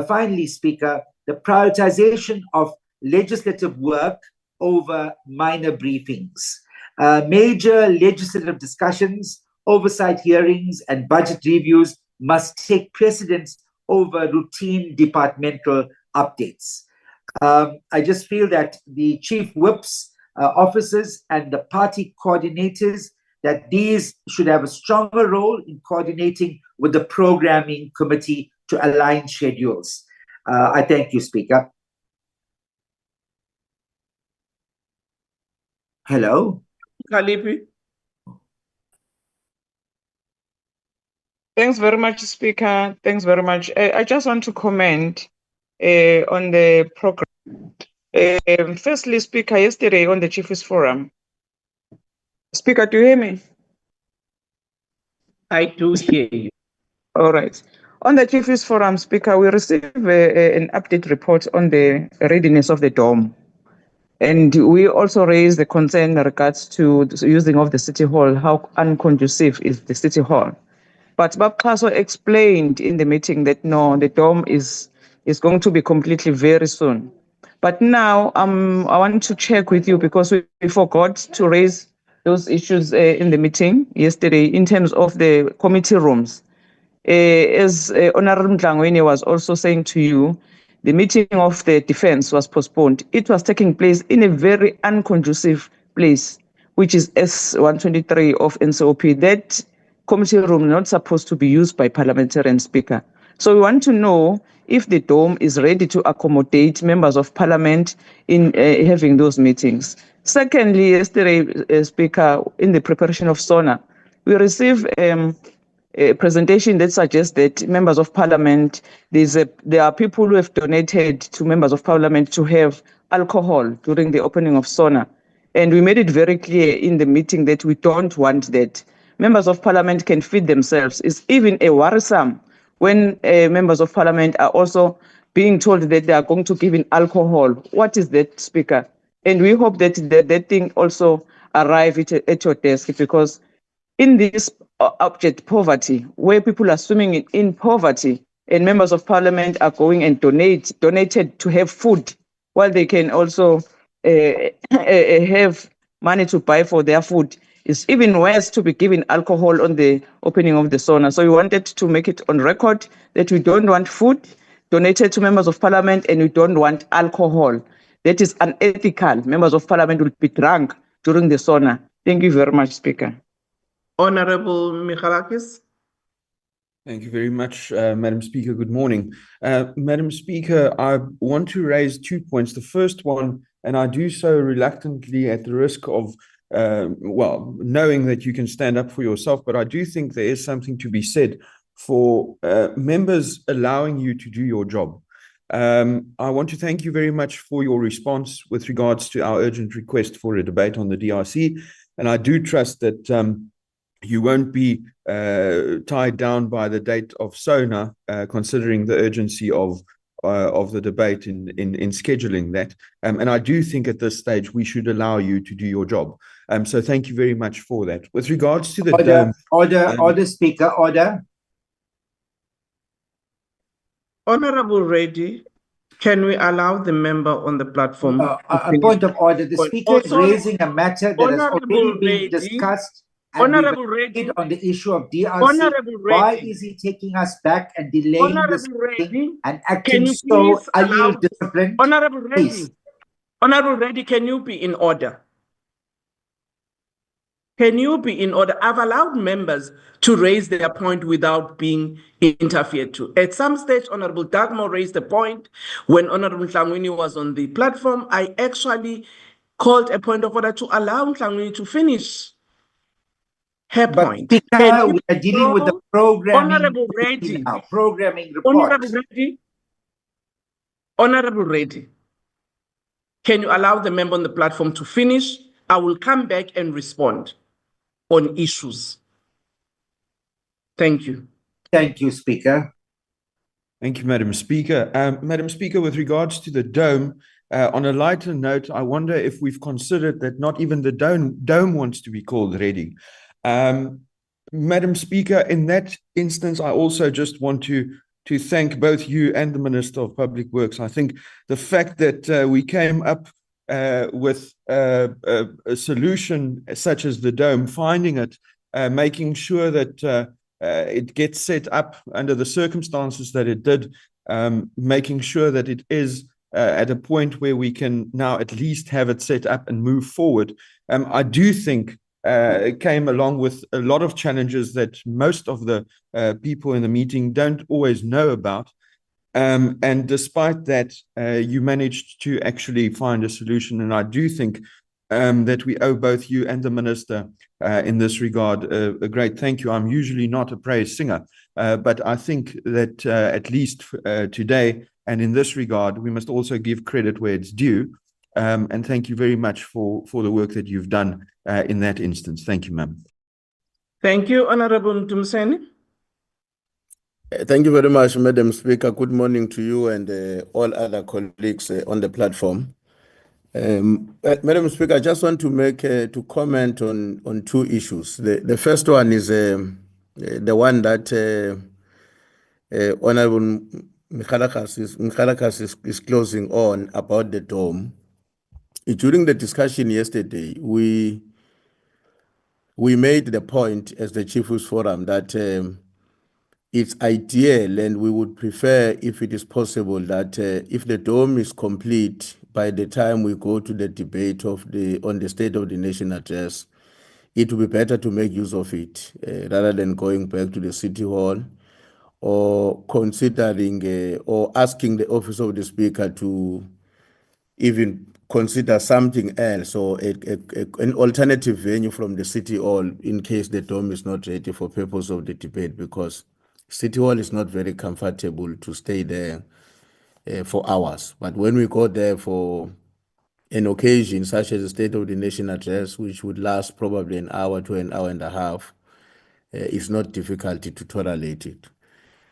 Finally, Speaker, the prioritization of legislative work over minor briefings. Major legislative discussions, oversight hearings, and budget reviews must take precedence over routine departmental updates. I just feel that the chief whips, officers, and the party coordinators, that these should have a stronger role in coordinating with the programming committee to align schedules. I thank you, Speaker. Hello? Kalipi. Thanks very much, Speaker. Thanks very much. I just want to comment on the program. Firstly, Speaker, yesterday on the Chiefs Forum. Speaker, do you hear me? I do hear you. All right. On the Chiefs Forum, Speaker, we received an update report on the readiness of the dome. And we also raised the concern in regards to the using of the City Hall, how unconducive is the City Hall. But Bapkaso explained in the meeting that no, the dome is going to be completely very soon. But now I want to check with you because we forgot to raise those issues in the meeting yesterday in terms of the committee rooms. As Honorable Mdlangweni was also saying to you, the meeting of the defense was postponed. It was taking place in a very unconducive place, which is S123 of NCOP. That committee room not supposed to be used by parliamentarian speaker. So we want to know if the dome is ready to accommodate members of parliament in having those meetings. Secondly, yesterday, Speaker, in the preparation of SONA, we received a presentation that suggests that members of parliament, there are people who have donated to members of parliament to have alcohol during the opening of SONA. And we made it very clear in the meeting that we don't want that. Members of parliament can feed themselves. It's even a worrisome when members of parliament are also being told that they are going to give in alcohol. What is that, Speaker? And we hope that that thing also arrive at your desk, because in this abject poverty, where people are swimming in poverty, and members of parliament are going and donated to have food, while they can also have money to buy for their food, it's even worse to be given alcohol on the opening of the SONA. So we wanted to make it on record that we don't want food donated to members of parliament, and we don't want alcohol. That is unethical. Members of parliament will be drunk during the SONA. Thank you very much, Speaker. Honorable Michalakis. Thank you very much, Madam Speaker. Good morning. Madam Speaker, I want to raise 2 points. The first one, and I do so reluctantly at the risk of, well, knowing that you can stand up for yourself, but I do think there is something to be said for members allowing you to do your job. I want to thank you very much for your response with regards to our urgent request for a debate on the DRC. And I do trust that you won't be tied down by the date of SONA, considering the urgency of the debate in scheduling that. And I do think at this stage we should allow you to do your job. So thank you very much for that. With regards to the order, Speaker, order. Honorable Reddy, can we allow the member on the platform? A point of order. The Speaker is raising a matter that has already been discussed. Honorable Reddy, on the issue of DRC. Why is he taking us back and delaying this thing and acting so ill-disciplined? Honorable Reddy, Honorable Reddy, can you be in order? Can you be in order? I've allowed members to raise their point without being interfered to. At some stage, Honorable Dagmore raised a point. When Honorable Mdlangweni was on the platform, I actually called a point of order to allow Mdlangweni to finish her point. Speaker, we are dealing with the programming. Honorable Reddy, now, programming report. Honorable Reddy, Honorable Reddy, can you allow the member on the platform to finish? I will come back and respond on issues. Thank you. Thank you, Speaker. Thank you, Madam Speaker. Madam Speaker, with regards to the dome, On a lighter note, I wonder if we've considered that not even the dome wants to be called ready. Madam Speaker, in that instance, I also just want to thank both you and the Minister of Public Works. I think the fact that we came up with a solution such as the dome, finding it, making sure that it gets set up under the circumstances that it did, making sure that it is at a point where we can now at least have it set up and move forward. I do think it came along with a lot of challenges that most of the people in the meeting don't always know about. And despite that, you managed to actually find a solution. And I do think that we owe both you and the Minister in this regard a great thank you. I'm usually not a praise singer, but I think that at least today and in this regard, we must also give credit where it's due. And thank you very much for the work that you've done in that instance. Thank you, ma'am. Thank you, Honorable Ntumseni. Thank you very much, Madam Speaker. Good morning to you and all other colleagues on the platform. Madam Speaker, I just want to make to comment on two issues. The first one is the one that Honorable Michalakas is closing on about the dome. During the discussion yesterday, we made the point as the Chiefs Forum that it's ideal and we would prefer, if it is possible, that if the dome is complete by the time we go to the debate on the State of the Nation address, it would be better to make use of it rather than going back to the City Hall or considering or asking the Office of the Speaker to even consider something else or an alternative venue from the City Hall in case the dome is not ready for purpose of the debate, because City Hall is not very comfortable to stay there for hours. But when we go there for an occasion such as the State of the Nation address, which would last probably an hour to an hour and a half, it's not difficult to tolerate it.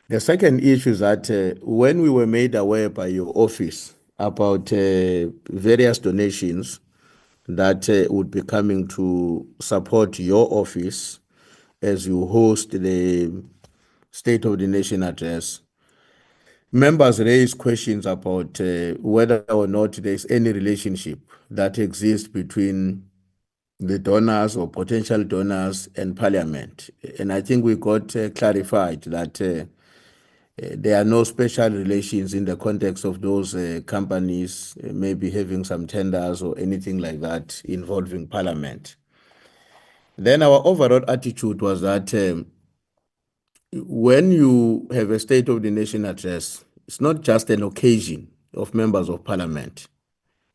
The second issue is that when we were made aware by your office about various donations that would be coming to support your office as you host the State of the Nation address, members raised questions about whether or not there's any relationship that exists between the donors or potential donors and Parliament. And I think we got clarified that there are no special relations in the context of those companies maybe having some tenders or anything like that involving Parliament. Then our overall attitude was that when you have a State of the Nation address, it's not just an occasion of members of Parliament.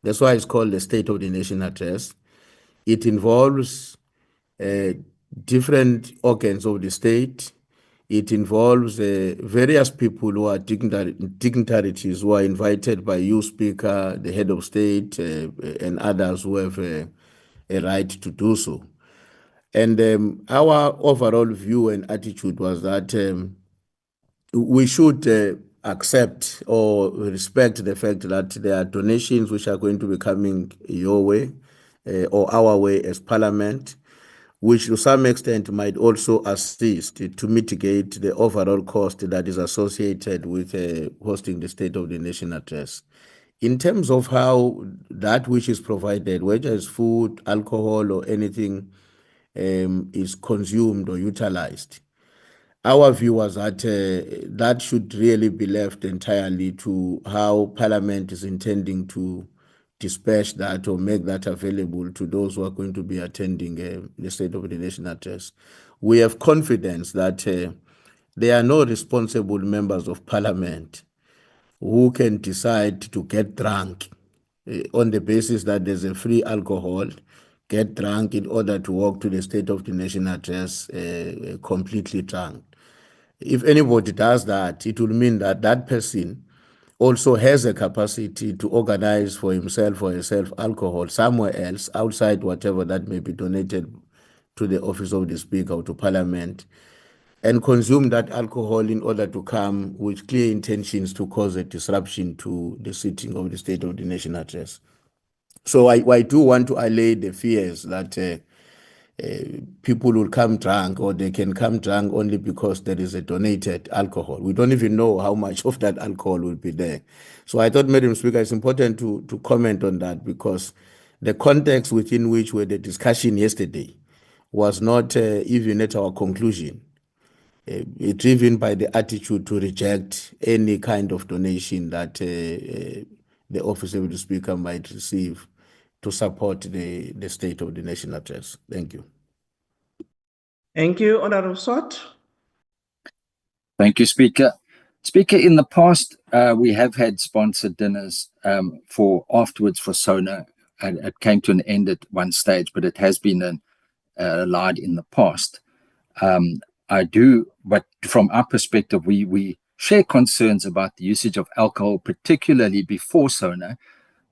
That's why it's called the State of the Nation address. It involves different organs of the state. It involves various people who are dignitaries who are invited by you, Speaker, the head of state, and others who have a right to do so. And our overall view and attitude was that we should accept or respect the fact that there are donations which are going to be coming your way or our way as Parliament, which to some extent might also assist to mitigate the overall cost that is associated with hosting the State of the Nation address. In terms of how that which is provided, whether it's food, alcohol, or anything is consumed or utilized, our view was that that should really be left entirely to how Parliament is intending to dispatch that or make that available to those who are going to be attending the State of the Nation address. We have confidence that there are no responsible members of Parliament who can decide to get drunk on the basis that there's a free alcohol, get drunk in order to walk to the State of the Nation address completely drunk. If anybody does that, it will mean that that person also has a capacity to organize for himself or herself alcohol somewhere else outside whatever that may be donated to the Office of the Speaker or to Parliament and consume that alcohol in order to come with clear intentions to cause a disruption to the sitting of the State of the Nation address. So I do want to allay the fears that people will come drunk, or they can come drunk only because there is a donated alcohol. We don't even know how much of that alcohol will be there. So I thought, Madam Speaker, it's important to comment on that, because the context within which were the discussion yesterday was not even at our conclusion, driven by the attitude to reject any kind of donation that the Office of the Speaker might receive to support the State of the Nation address. Thank you. Thank you, Honorable Swart. Thank you, Speaker. Speaker, in the past, we have had sponsored dinners for afterwards for SONA, and it came to an end at one stage, but it has been allowed in the past. But from our perspective, we share concerns about the usage of alcohol, particularly before SONA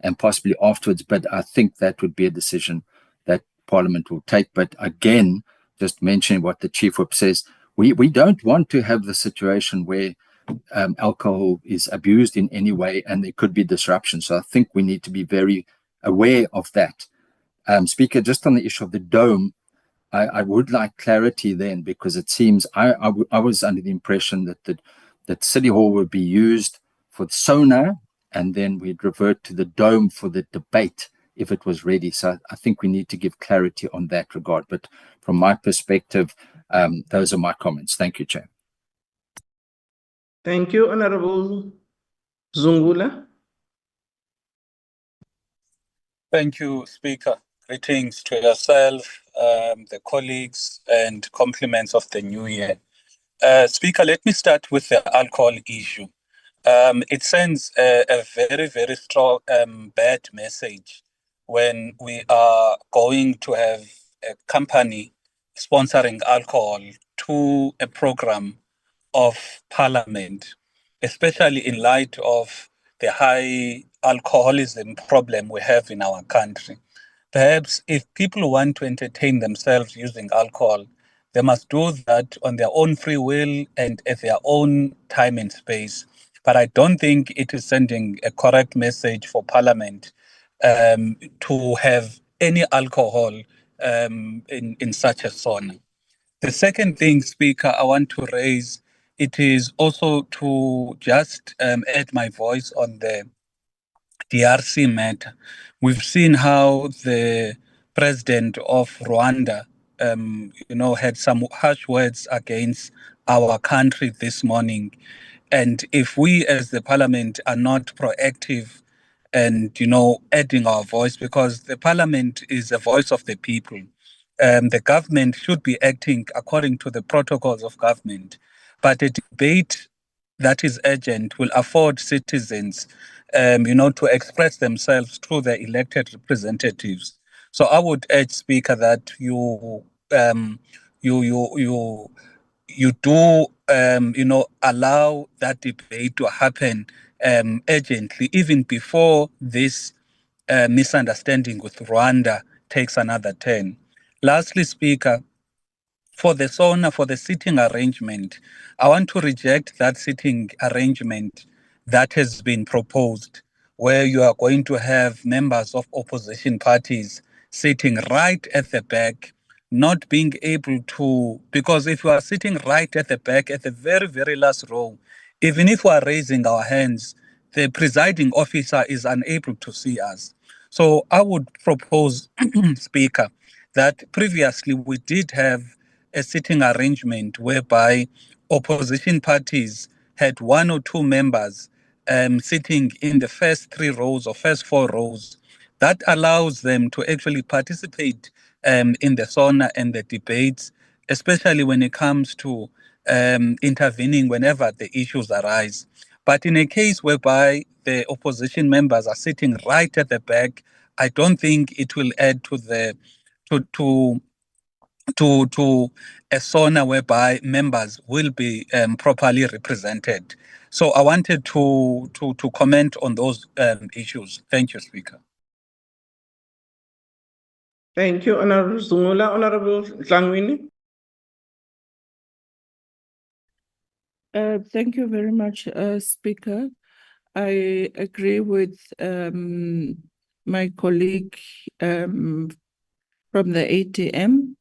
and possibly afterwards, but I think that would be a decision that Parliament will take. But again, just mentioning what the Chief Whip says, we don't want to have the situation where alcohol is abused in any way and there could be disruption. So I think we need to be very aware of that. Speaker, just on the issue of the dome, I would like clarity then, because it seems I was under the impression that City Hall would be used for SONA, and then we'd revert to the dome for the debate if it was ready. So I think we need to give clarity on that regard. But from my perspective, those are my comments. Thank you, Chair. Thank you, Honorable Zungula. Thank you, Speaker. Greetings to yourself, the colleagues, and compliments of the new year. Speaker, let me start with the alcohol issue. It sends a very, very strong, bad message when we are going to have a company sponsoring alcohol to a program of Parliament, especially in light of the high alcoholism problem we have in our country. Perhaps if people want to entertain themselves using alcohol, they must do that on their own free will and at their own time and space. But I don't think it is sending a correct message for Parliament to have any alcohol in such a sauna. The second thing, Speaker, I want to raise, it is also to just add my voice on the DRC matter. We've seen how the president of Rwanda, had some harsh words against our country this morning. And if we as the parliament are not proactive and, adding our voice, because the parliament is a voice of the people, the government should be acting according to the protocols of government. But a debate that is urgent will afford citizens, to express themselves through their elected representatives. So I would urge, Speaker, that you do allow that debate to happen urgently, even before this misunderstanding with Rwanda takes another turn. Lastly, Speaker, for the SONA, for the sitting arrangement, I want to reject that sitting arrangement that has been proposed, where you are going to have members of opposition parties sitting right at the back, not being able to, because if you are sitting right at the back, at the very, very last row, even if we are raising our hands, the presiding officer is unable to see us. So I would propose, Speaker, that previously we did have a sitting arrangement whereby opposition parties had one or two members sitting in the first three rows or first four rows. That allows them to actually participate in the SONA and the debates, especially when it comes to intervening whenever the issues arise. But in a case whereby the opposition members are sitting right at the back, I don't think it will add to the to a SONA whereby members will be properly represented. So I wanted to comment on those issues. Thank you, Speaker. Thank you, Honorable Zungula. Honorable Tlangwini. Thank you very much, Speaker. I agree with my colleague from the ATM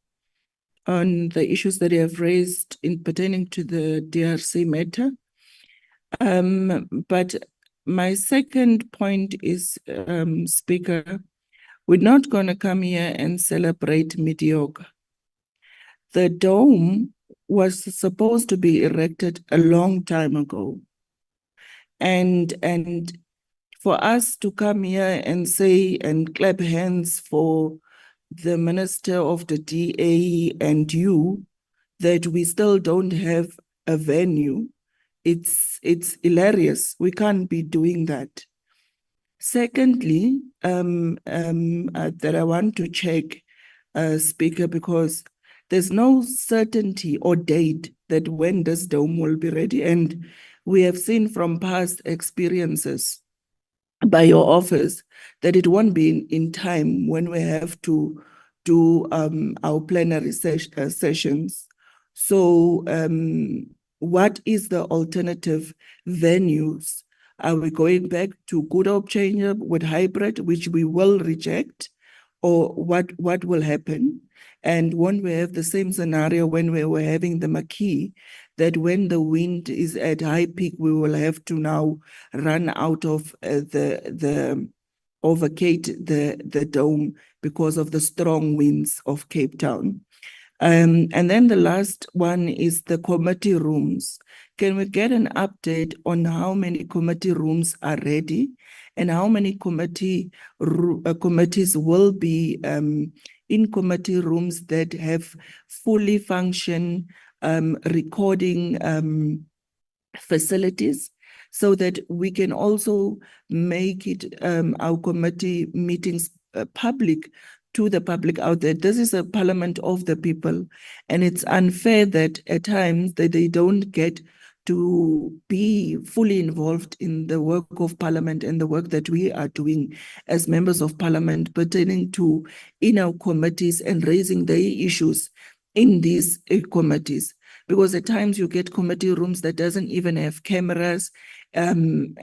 on the issues that you have raised in pertaining to the DRC matter. But my second point is, Speaker, we're not going to come here and celebrate mediocre. The dome was supposed to be erected a long time ago. And for us to come here and say and clap hands for the Minister of the DA and you, that we still don't have a venue, it's hilarious. We can't be doing that. Secondly, that I want to check, Speaker, because there's no certainty or date that when this dome will be ready. And we have seen from past experiences by your office that it won't be in time when we have to do our plenary sessions. So what is the alternative venues? Are we going back to good old change up with hybrid, which we will reject? Or what will happen? And when we have the same scenario when we were having the Maquis, that when the wind is at high peak, we will have to now run out of vacate the dome because of the strong winds of Cape Town. And then the last one is the committee rooms. Can we get an update on how many committee rooms are ready and how many committees will be in committee rooms that have fully function recording facilities, so that we can also make it our committee meetings public to the public out there. This is a parliament of the people, and it's unfair that at times that they don't get to be fully involved in the work of parliament and the work that we are doing as members of parliament pertaining to in our committees and raising the issues in these committees. Because at times you get committee rooms that doesn't even have cameras, and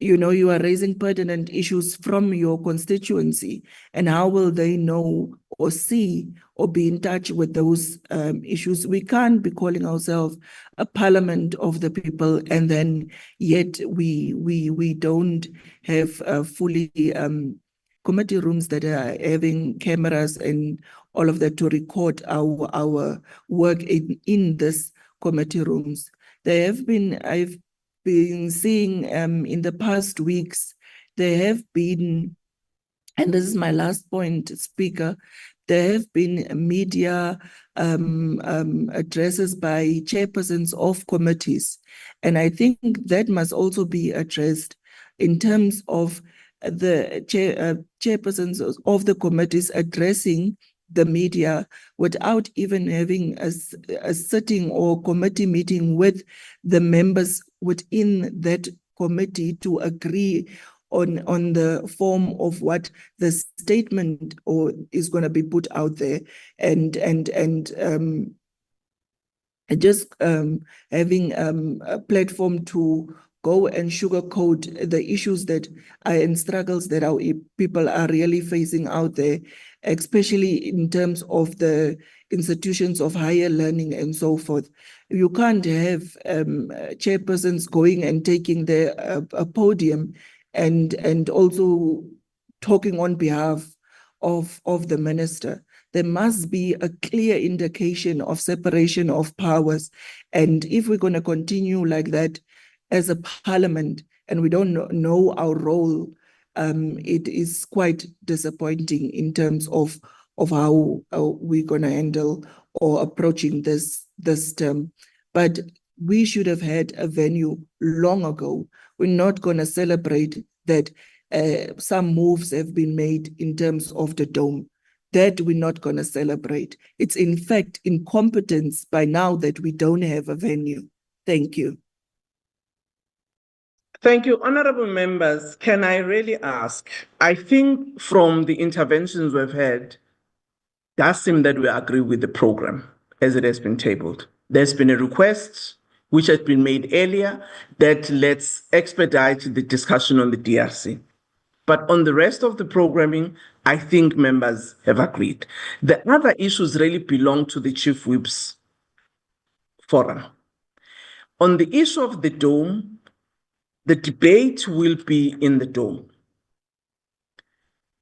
you know, you are raising pertinent issues from your constituency, and how will they know or see or be in touch with those issues? We can't be calling ourselves a parliament of the people, and then yet we don't have fully committee rooms that are having cameras and all of that to record our work in this committee rooms. I've been seeing in the past weeks, there have been, and this is my last point, Speaker, there have been media addresses by chairpersons of committees. And I think that must also be addressed in terms of the chairpersons of the committees addressing the media without even having a sitting or committee meeting with the members within that committee to agree on the form of what the statement or is going to be put out there, and just having a platform to go and sugarcoat the issues that are and struggles that our people are really facing out there, especially in terms of the institutions of higher learning and so forth. You can't have chairpersons going and taking a podium and also talking on behalf of the minister. There must be a clear indication of separation of powers. And if we're going to continue like that as a parliament and we don't know our role, it is quite disappointing in terms of how we're going to handle or approaching this term. But we should have had a venue long ago. We're not going to celebrate that some moves have been made in terms of the dome. That we're not going to celebrate. It's in fact incompetence by now that we don't have a venue. Thank you. Thank you, honorable members. Can I really ask, I think from the interventions we've had, does seem that we agree with the program. as it has been tabled. There's been a request which has been made earlier that let's expedite the discussion on the DRC. But on the rest of the programming, I think members have agreed. The other issues really belong to the Chief Whip's forum. On the issue of the dome, the debate will be in the dome.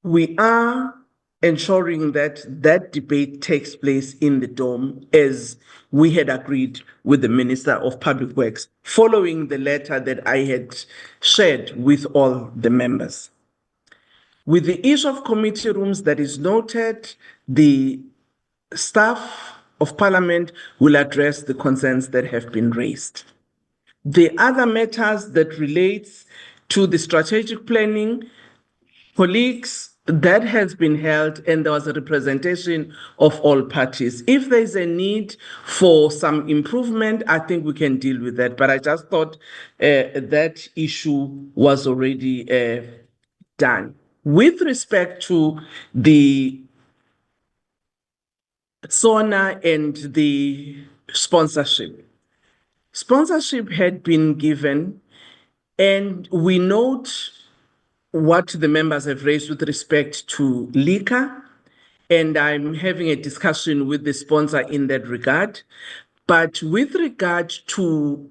We are ensuring that that debate takes place in the dome as we had agreed with the Minister of Public Works, following the letter that I had shared with all the members. With the issue of committee rooms that is noted, the staff of Parliament will address the concerns that have been raised. The other matters that relates to the strategic planning, colleagues, that has been held and there was a representation of all parties. If there's a need for some improvement, I think we can deal with that. But I just thought that issue was already done. With respect to the SONA and the sponsorship had been given, and we note what the members have raised with respect to liquor, and I'm having a discussion with the sponsor in that regard. But with regard to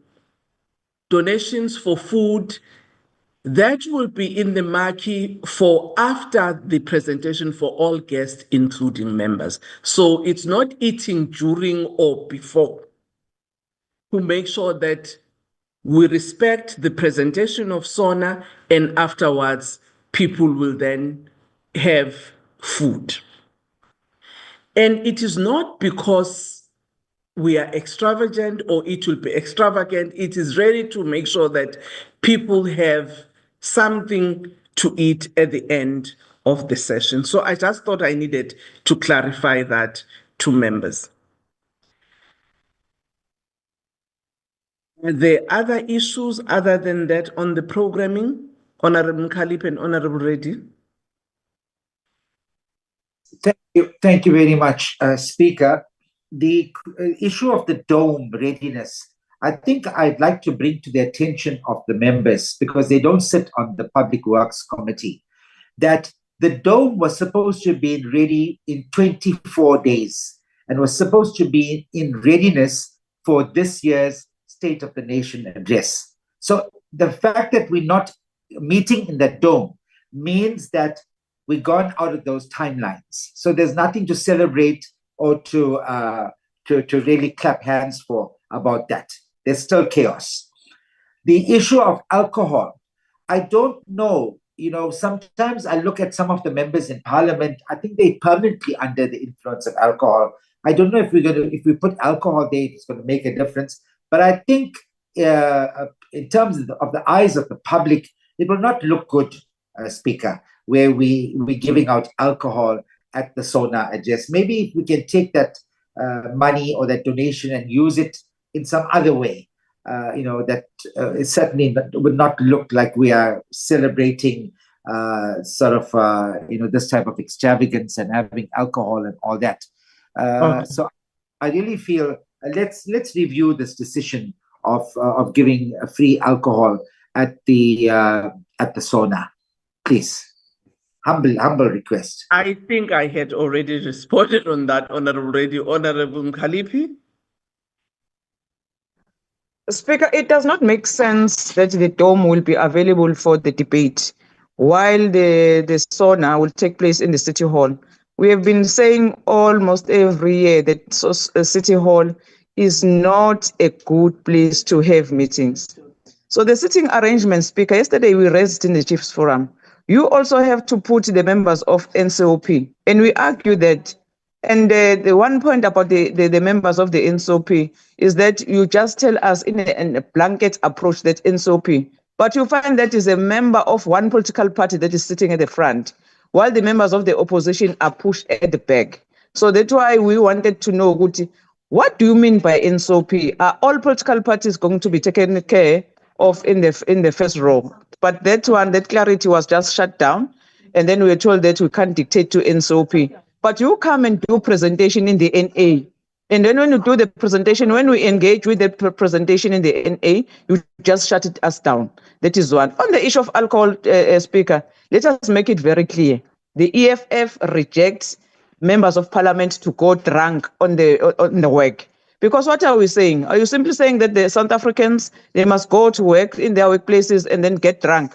donations for food, that will be in the marquee for after the presentation for all guests, including members. So it's not eating during or before, to make sure that we respect the presentation of SONA, and afterwards, people will then have food. And it is not because we are extravagant or it will be extravagant. It is really to make sure that people have something to eat at the end of the session. So I just thought I needed to clarify that to members. Are there other issues other than that on the programming, Honorable Mkhalip and Honorable Reddy? Thank you very much, Speaker. The issue of the dome readiness, I think I'd like to bring to the attention of the members, because they don't sit on the Public Works Committee, that the dome was supposed to be ready in 24 days and was supposed to be in readiness for this year's State of the Nation address. So the fact that we're not meeting in that dome means that we've gone out of those timelines. So there's nothing to celebrate or to really clap hands for about that. There's still chaos. The issue of alcohol, I don't know. You know, sometimes I look at some of the members in Parliament. I think they're permanently under the influence of alcohol. I don't know if if we put alcohol there, it's going to make a difference. But I think in terms of the eyes of the public, it will not look good, Speaker, where we're giving out alcohol at the SONA address. Maybe if we can take that money or that donation and use it in some other way, that it certainly would not look like we are celebrating this type of extravagance and having alcohol and all that. So I really feel let's review this decision of giving free alcohol at the SONA, please. Humble request. I think I had already responded on that, Honorable Mkhalip. Speaker, it does not make sense that the dome will be available for the debate while the SONA will take place in the City Hall. We have been saying almost every year that City Hall is not a good place to have meetings. So the sitting arrangement, Speaker, yesterday we raised in the Chiefs Forum. You also have to put the members of NCOP, and we argue that. And the one point about the members of the NCOP is that you just tell us in a blanket approach that NCOP, but you find that is a member of one political party that is sitting at the front, while the members of the opposition are pushed at the back. So that's why we wanted to know, what do you mean by NCOP? Are all political parties going to be taken care of in the first row? But that clarity was just shut down, and then we were told that we can't dictate to NCOP. But you come and do presentation in the NA. And then when you do the presentation, when we engage with the presentation in the NA, you just shut us down. That is one. On the issue of alcohol, Speaker, let us make it very clear. The EFF rejects members of parliament to go drunk on the work. Because what are we saying? Are you simply saying that the South Africans, they must go to work in their workplaces and then get drunk?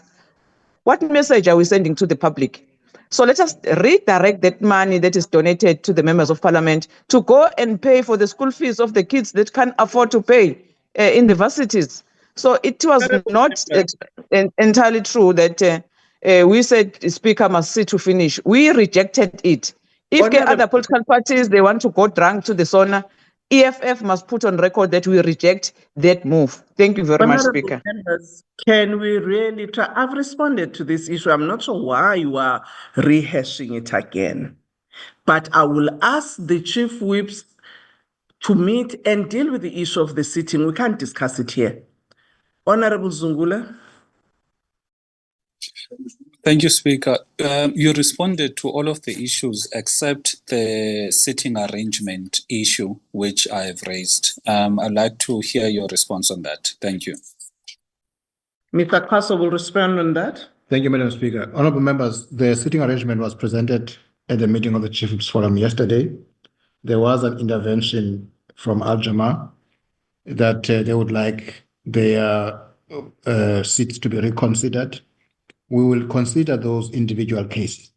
What message are we sending to the public? So let us redirect that money that is donated to the members of parliament to go and pay for the school fees of the kids that can't afford to pay in the varsities. So it was not entirely true that we said the speaker must sit to finish. We rejected it. If other political parties, they want to go drunk to the sauna, EFF must put on record that we reject that move. Thank you very much, Speaker. Members, can we really try? I've responded to this issue. I'm not sure why you are rehashing it again. But I will ask the chief whips to meet and deal with the issue of the sitting. We can't discuss it here. Honorable Zungula. Thank you, Speaker. You responded to all of the issues except the sitting arrangement issue, which I have raised. I'd like to hear your response on that. Thank you. Mr. Kaso will respond on that. Thank you, Madam Speaker. Honorable members, the sitting arrangement was presented at the meeting of the Chief Whips Forum yesterday. There was an intervention from Al-Jama that they would like their seats to be reconsidered. We will consider those individual cases.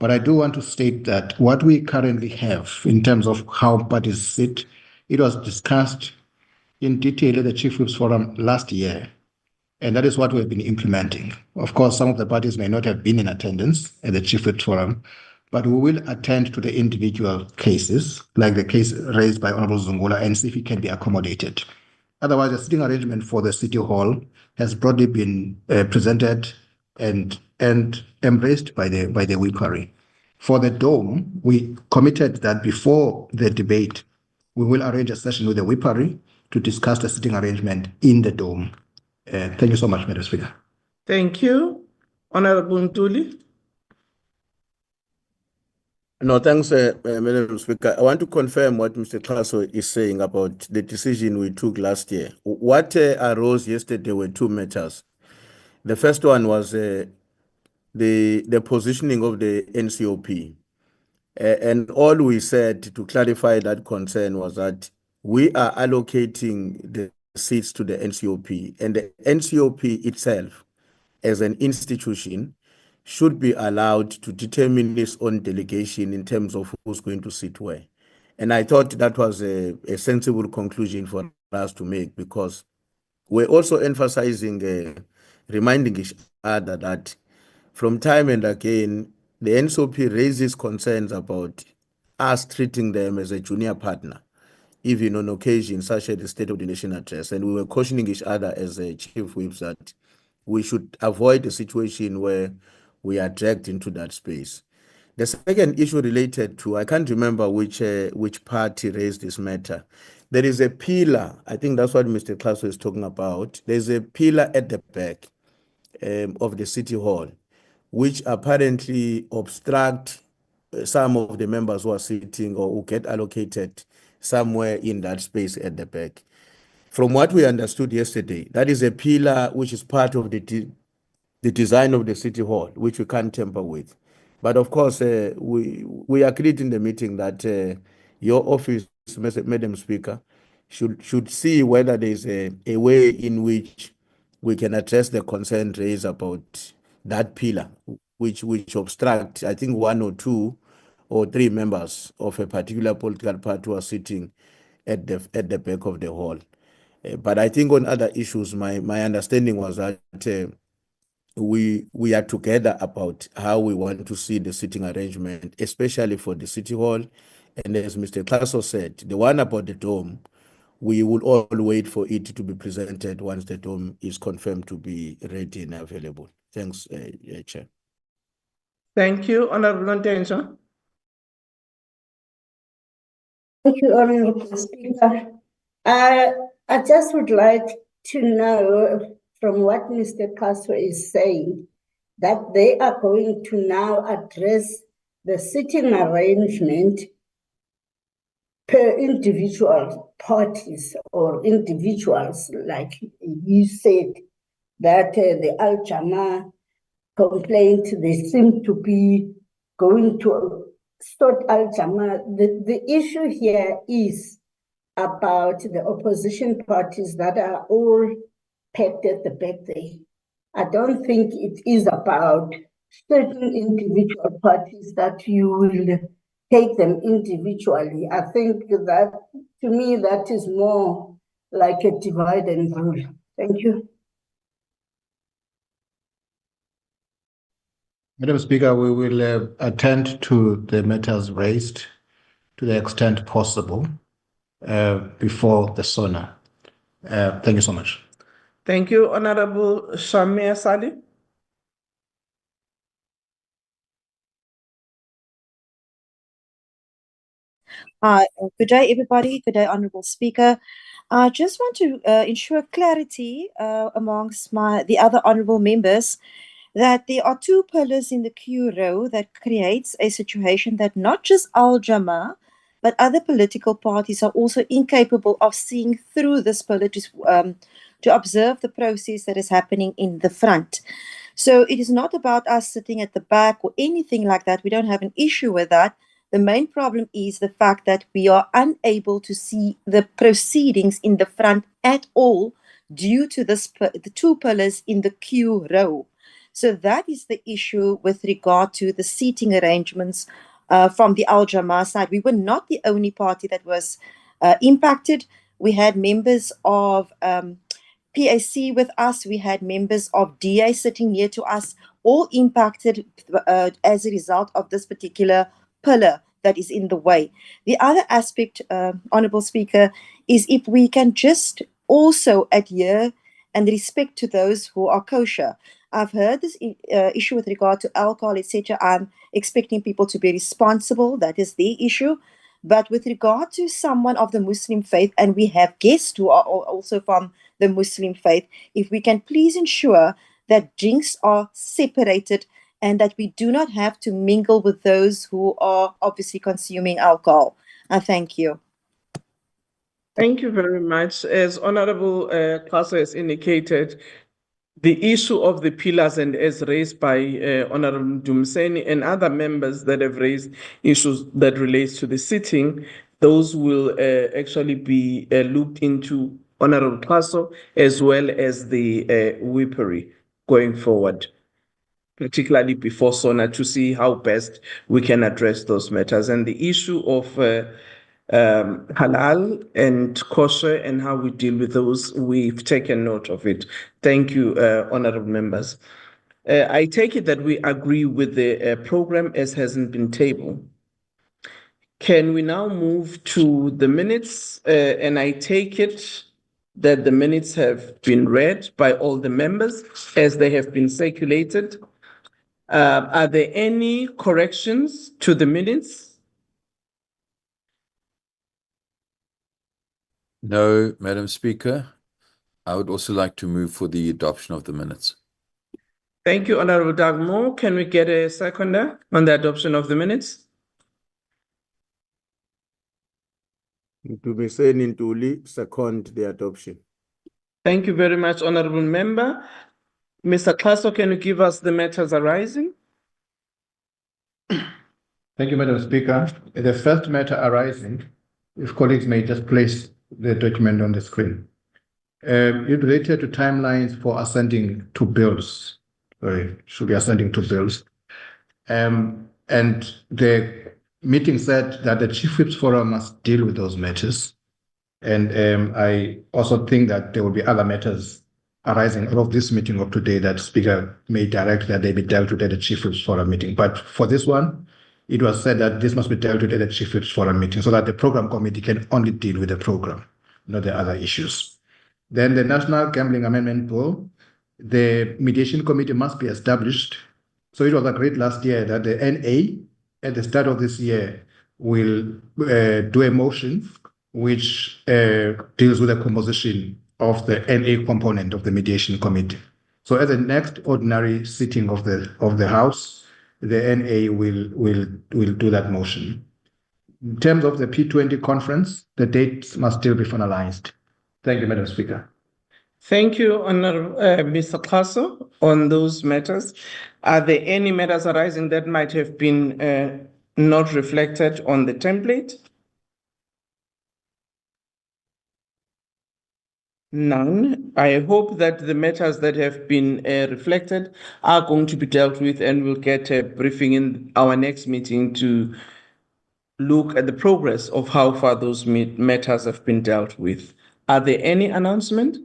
But I do want to state that what we currently have in terms of how parties sit, it was discussed in detail at the Chief Whips Forum last year. And that is what we've been implementing. Of course, some of the parties may not have been in attendance at the Chief Whips Forum, but we will attend to the individual cases, like the case raised by Honorable Zungula, and see if it can be accommodated. Otherwise, the sitting arrangement for the City Hall has broadly been presented and embraced by the Whippery. For the Dome, we committed that before the debate, we will arrange a session with the Whippery to discuss the sitting arrangement in the Dome. Thank you so much, Madam Speaker. Thank you. Honorable Ntuli. No, thanks, Madam Speaker. I want to confirm what Mr. Klaso is saying about the decision we took last year. What arose yesterday were two matters. The first one was the positioning of the NCOP. And all we said to clarify that concern was that we are allocating the seats to the NCOP, and the NCOP itself, as an institution, should be allowed to determine its own delegation in terms of who's going to sit where. And I thought that was a sensible conclusion for us to make, because we're also emphasizing, reminding each other that from time and again, the NCOP raises concerns about us treating them as a junior partner, even on occasions such as the State of the Nation address. And we were cautioning each other as a chief whips that we should avoid a situation where we are dragged into that space. The second issue related to, I can't remember which party raised this matter. There is a pillar, I think that's what Mr. Klaso is talking about. There's a pillar at the back of the City Hall, which apparently obstruct some of the members who are sitting or who get allocated somewhere in that space at the back. From what we understood yesterday, that is a pillar which is part of the design of the City Hall, which we can't tamper with. But of course, we agreed in the meeting that your office, Madam Speaker, should see whether there's a way in which we can address the concern raised about that pillar, which obstruct, I think, 1 or 2 or 3 members of a particular political party who are sitting at the back of the hall. But I think on other issues, my understanding was that we are together about how we want to see the sitting arrangement, especially for the City Hall. And as Mr. Klaso said, the one about the Dome, we will all wait for it to be presented once the Dome is confirmed to be ready and available. Thanks, Chair. Thank you, Honorable Ntenja. Thank you, Honorable Speaker. I just would like to know from what Mr. Castro is saying that they are going to now address the sitting arrangement per individual parties or individuals, like you said, that the Al Jama complaint, they seem to be going to sort Al Jama. The issue here is about the opposition parties that are all packed at the back there. I don't think it is about certain individual parties that you will take them individually. I think that, to me, that is more like a divide and rule. Thank you. Madam Speaker, we will attend to the matters raised to the extent possible before the SONA. Thank you so much. Thank you, Honorable Shamia Sali. Good day, everybody. Good day, Honorable Speaker. I just want to ensure clarity amongst the other honorable members that there are two pillars in the Q row that creates a situation that not just Al Jama, but other political parties are also incapable of seeing through this pillar to observe the process that is happening in the front. So it is not about us sitting at the back or anything like that. We don't have an issue with that. The main problem is the fact that we are unable to see the proceedings in the front at all due to the two pillars in the Q row. So that is the issue with regard to the seating arrangements from the Al Jama side. We were not the only party that was impacted. We had members of PAC with us. We had members of DA sitting near to us, all impacted as a result of this particular pillar that is in the way. The other aspect, Honourable Speaker, is if we can just also adhere and respect to those who are kosher. I've heard this issue with regard to alcohol, etc. I'm expecting people to be responsible. That is the issue. But with regard to someone of the Muslim faith, and we have guests who are also from the Muslim faith, if we can please ensure that drinks are separated and that we do not have to mingle with those who are obviously consuming alcohol. Thank you. Thank you very much. As Honorable Kaso has indicated, the issue of the pillars, and as raised by Honorable Dumseni and other members that have raised issues that relates to the sitting, those will actually be looked into Honorable Kaso as well as the whippery going forward, particularly before SONA, to see how best we can address those matters. And the issue of halal and kosher and how we deal with those, we've taken note of it. Thank you, honorable members. I take it that we agree with the program as hasn't been tabled. Can we now move to the minutes? And I take it that the minutes have been read by all the members as they have been circulated. Are there any corrections to the minutes? No, Madam Speaker. I would also like to move for the adoption of the minutes. Thank you, Honorable Dagmo. Can we get a seconder on the adoption of the minutes? To be sent into second the adoption. Thank you very much, Honorable Member. Mr. Klaso, can you give us the matters arising? Thank you, Madam Speaker. The first matter arising, if colleagues may just place the document on the screen. It related to timelines for ascending to bills. Sorry, should be ascending to bills. And the meeting said that the Chief Whips Forum must deal with those matters. And I also think that there will be other matters arising out of this meeting of today that Speaker may direct that they be dealt with at the Chief Whips Forum meeting. But for this one, it was said that this must be dealt with at the Chief Whips Forum meeting so that the program committee can only deal with the program, not the other issues. Then the National Gambling Amendment Bill, the mediation committee must be established. So it was agreed last year that the NA at the start of this year will do a motion which deals with the composition of the NA component of the mediation committee. So at the next ordinary sitting of the House, the NA will do that motion. In terms of the P20 conference, the dates must still be finalized. Thank you, Madam Speaker. Thank you, Honorable Mr. Kaso, on those matters. Are there any matters arising that might have been not reflected on the template? None. I hope that the matters that have been reflected are going to be dealt with, and we'll get a briefing in our next meeting to look at the progress of how far those matters have been dealt with. Are there any announcements?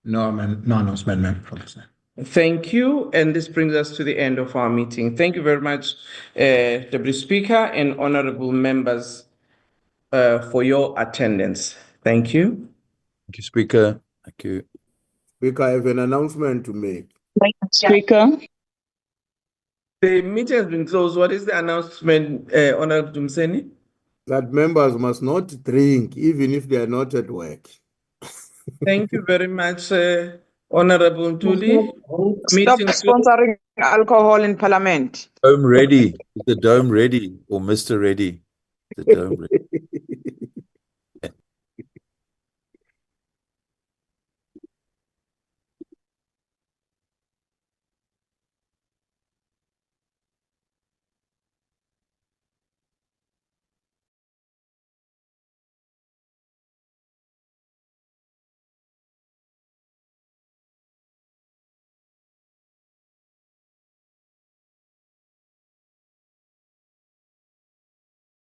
No, no announcement, ma'am, from the side. Thank you. And this brings us to the end of our meeting. Thank you very much, Deputy Speaker and honorable members, for your attendance. Thank you. Thank you, Speaker. Thank you. Speaker, I have an announcement to make. Speaker. The meeting has been closed. What is the announcement, Honorable Dumseni? That members must not drink, even if they are not at work. Thank you very much, Honorable Ntuli. Stop sponsoring alcohol in Parliament. Dome ready. Is the dome ready? Or Mr. Ready? The dome ready.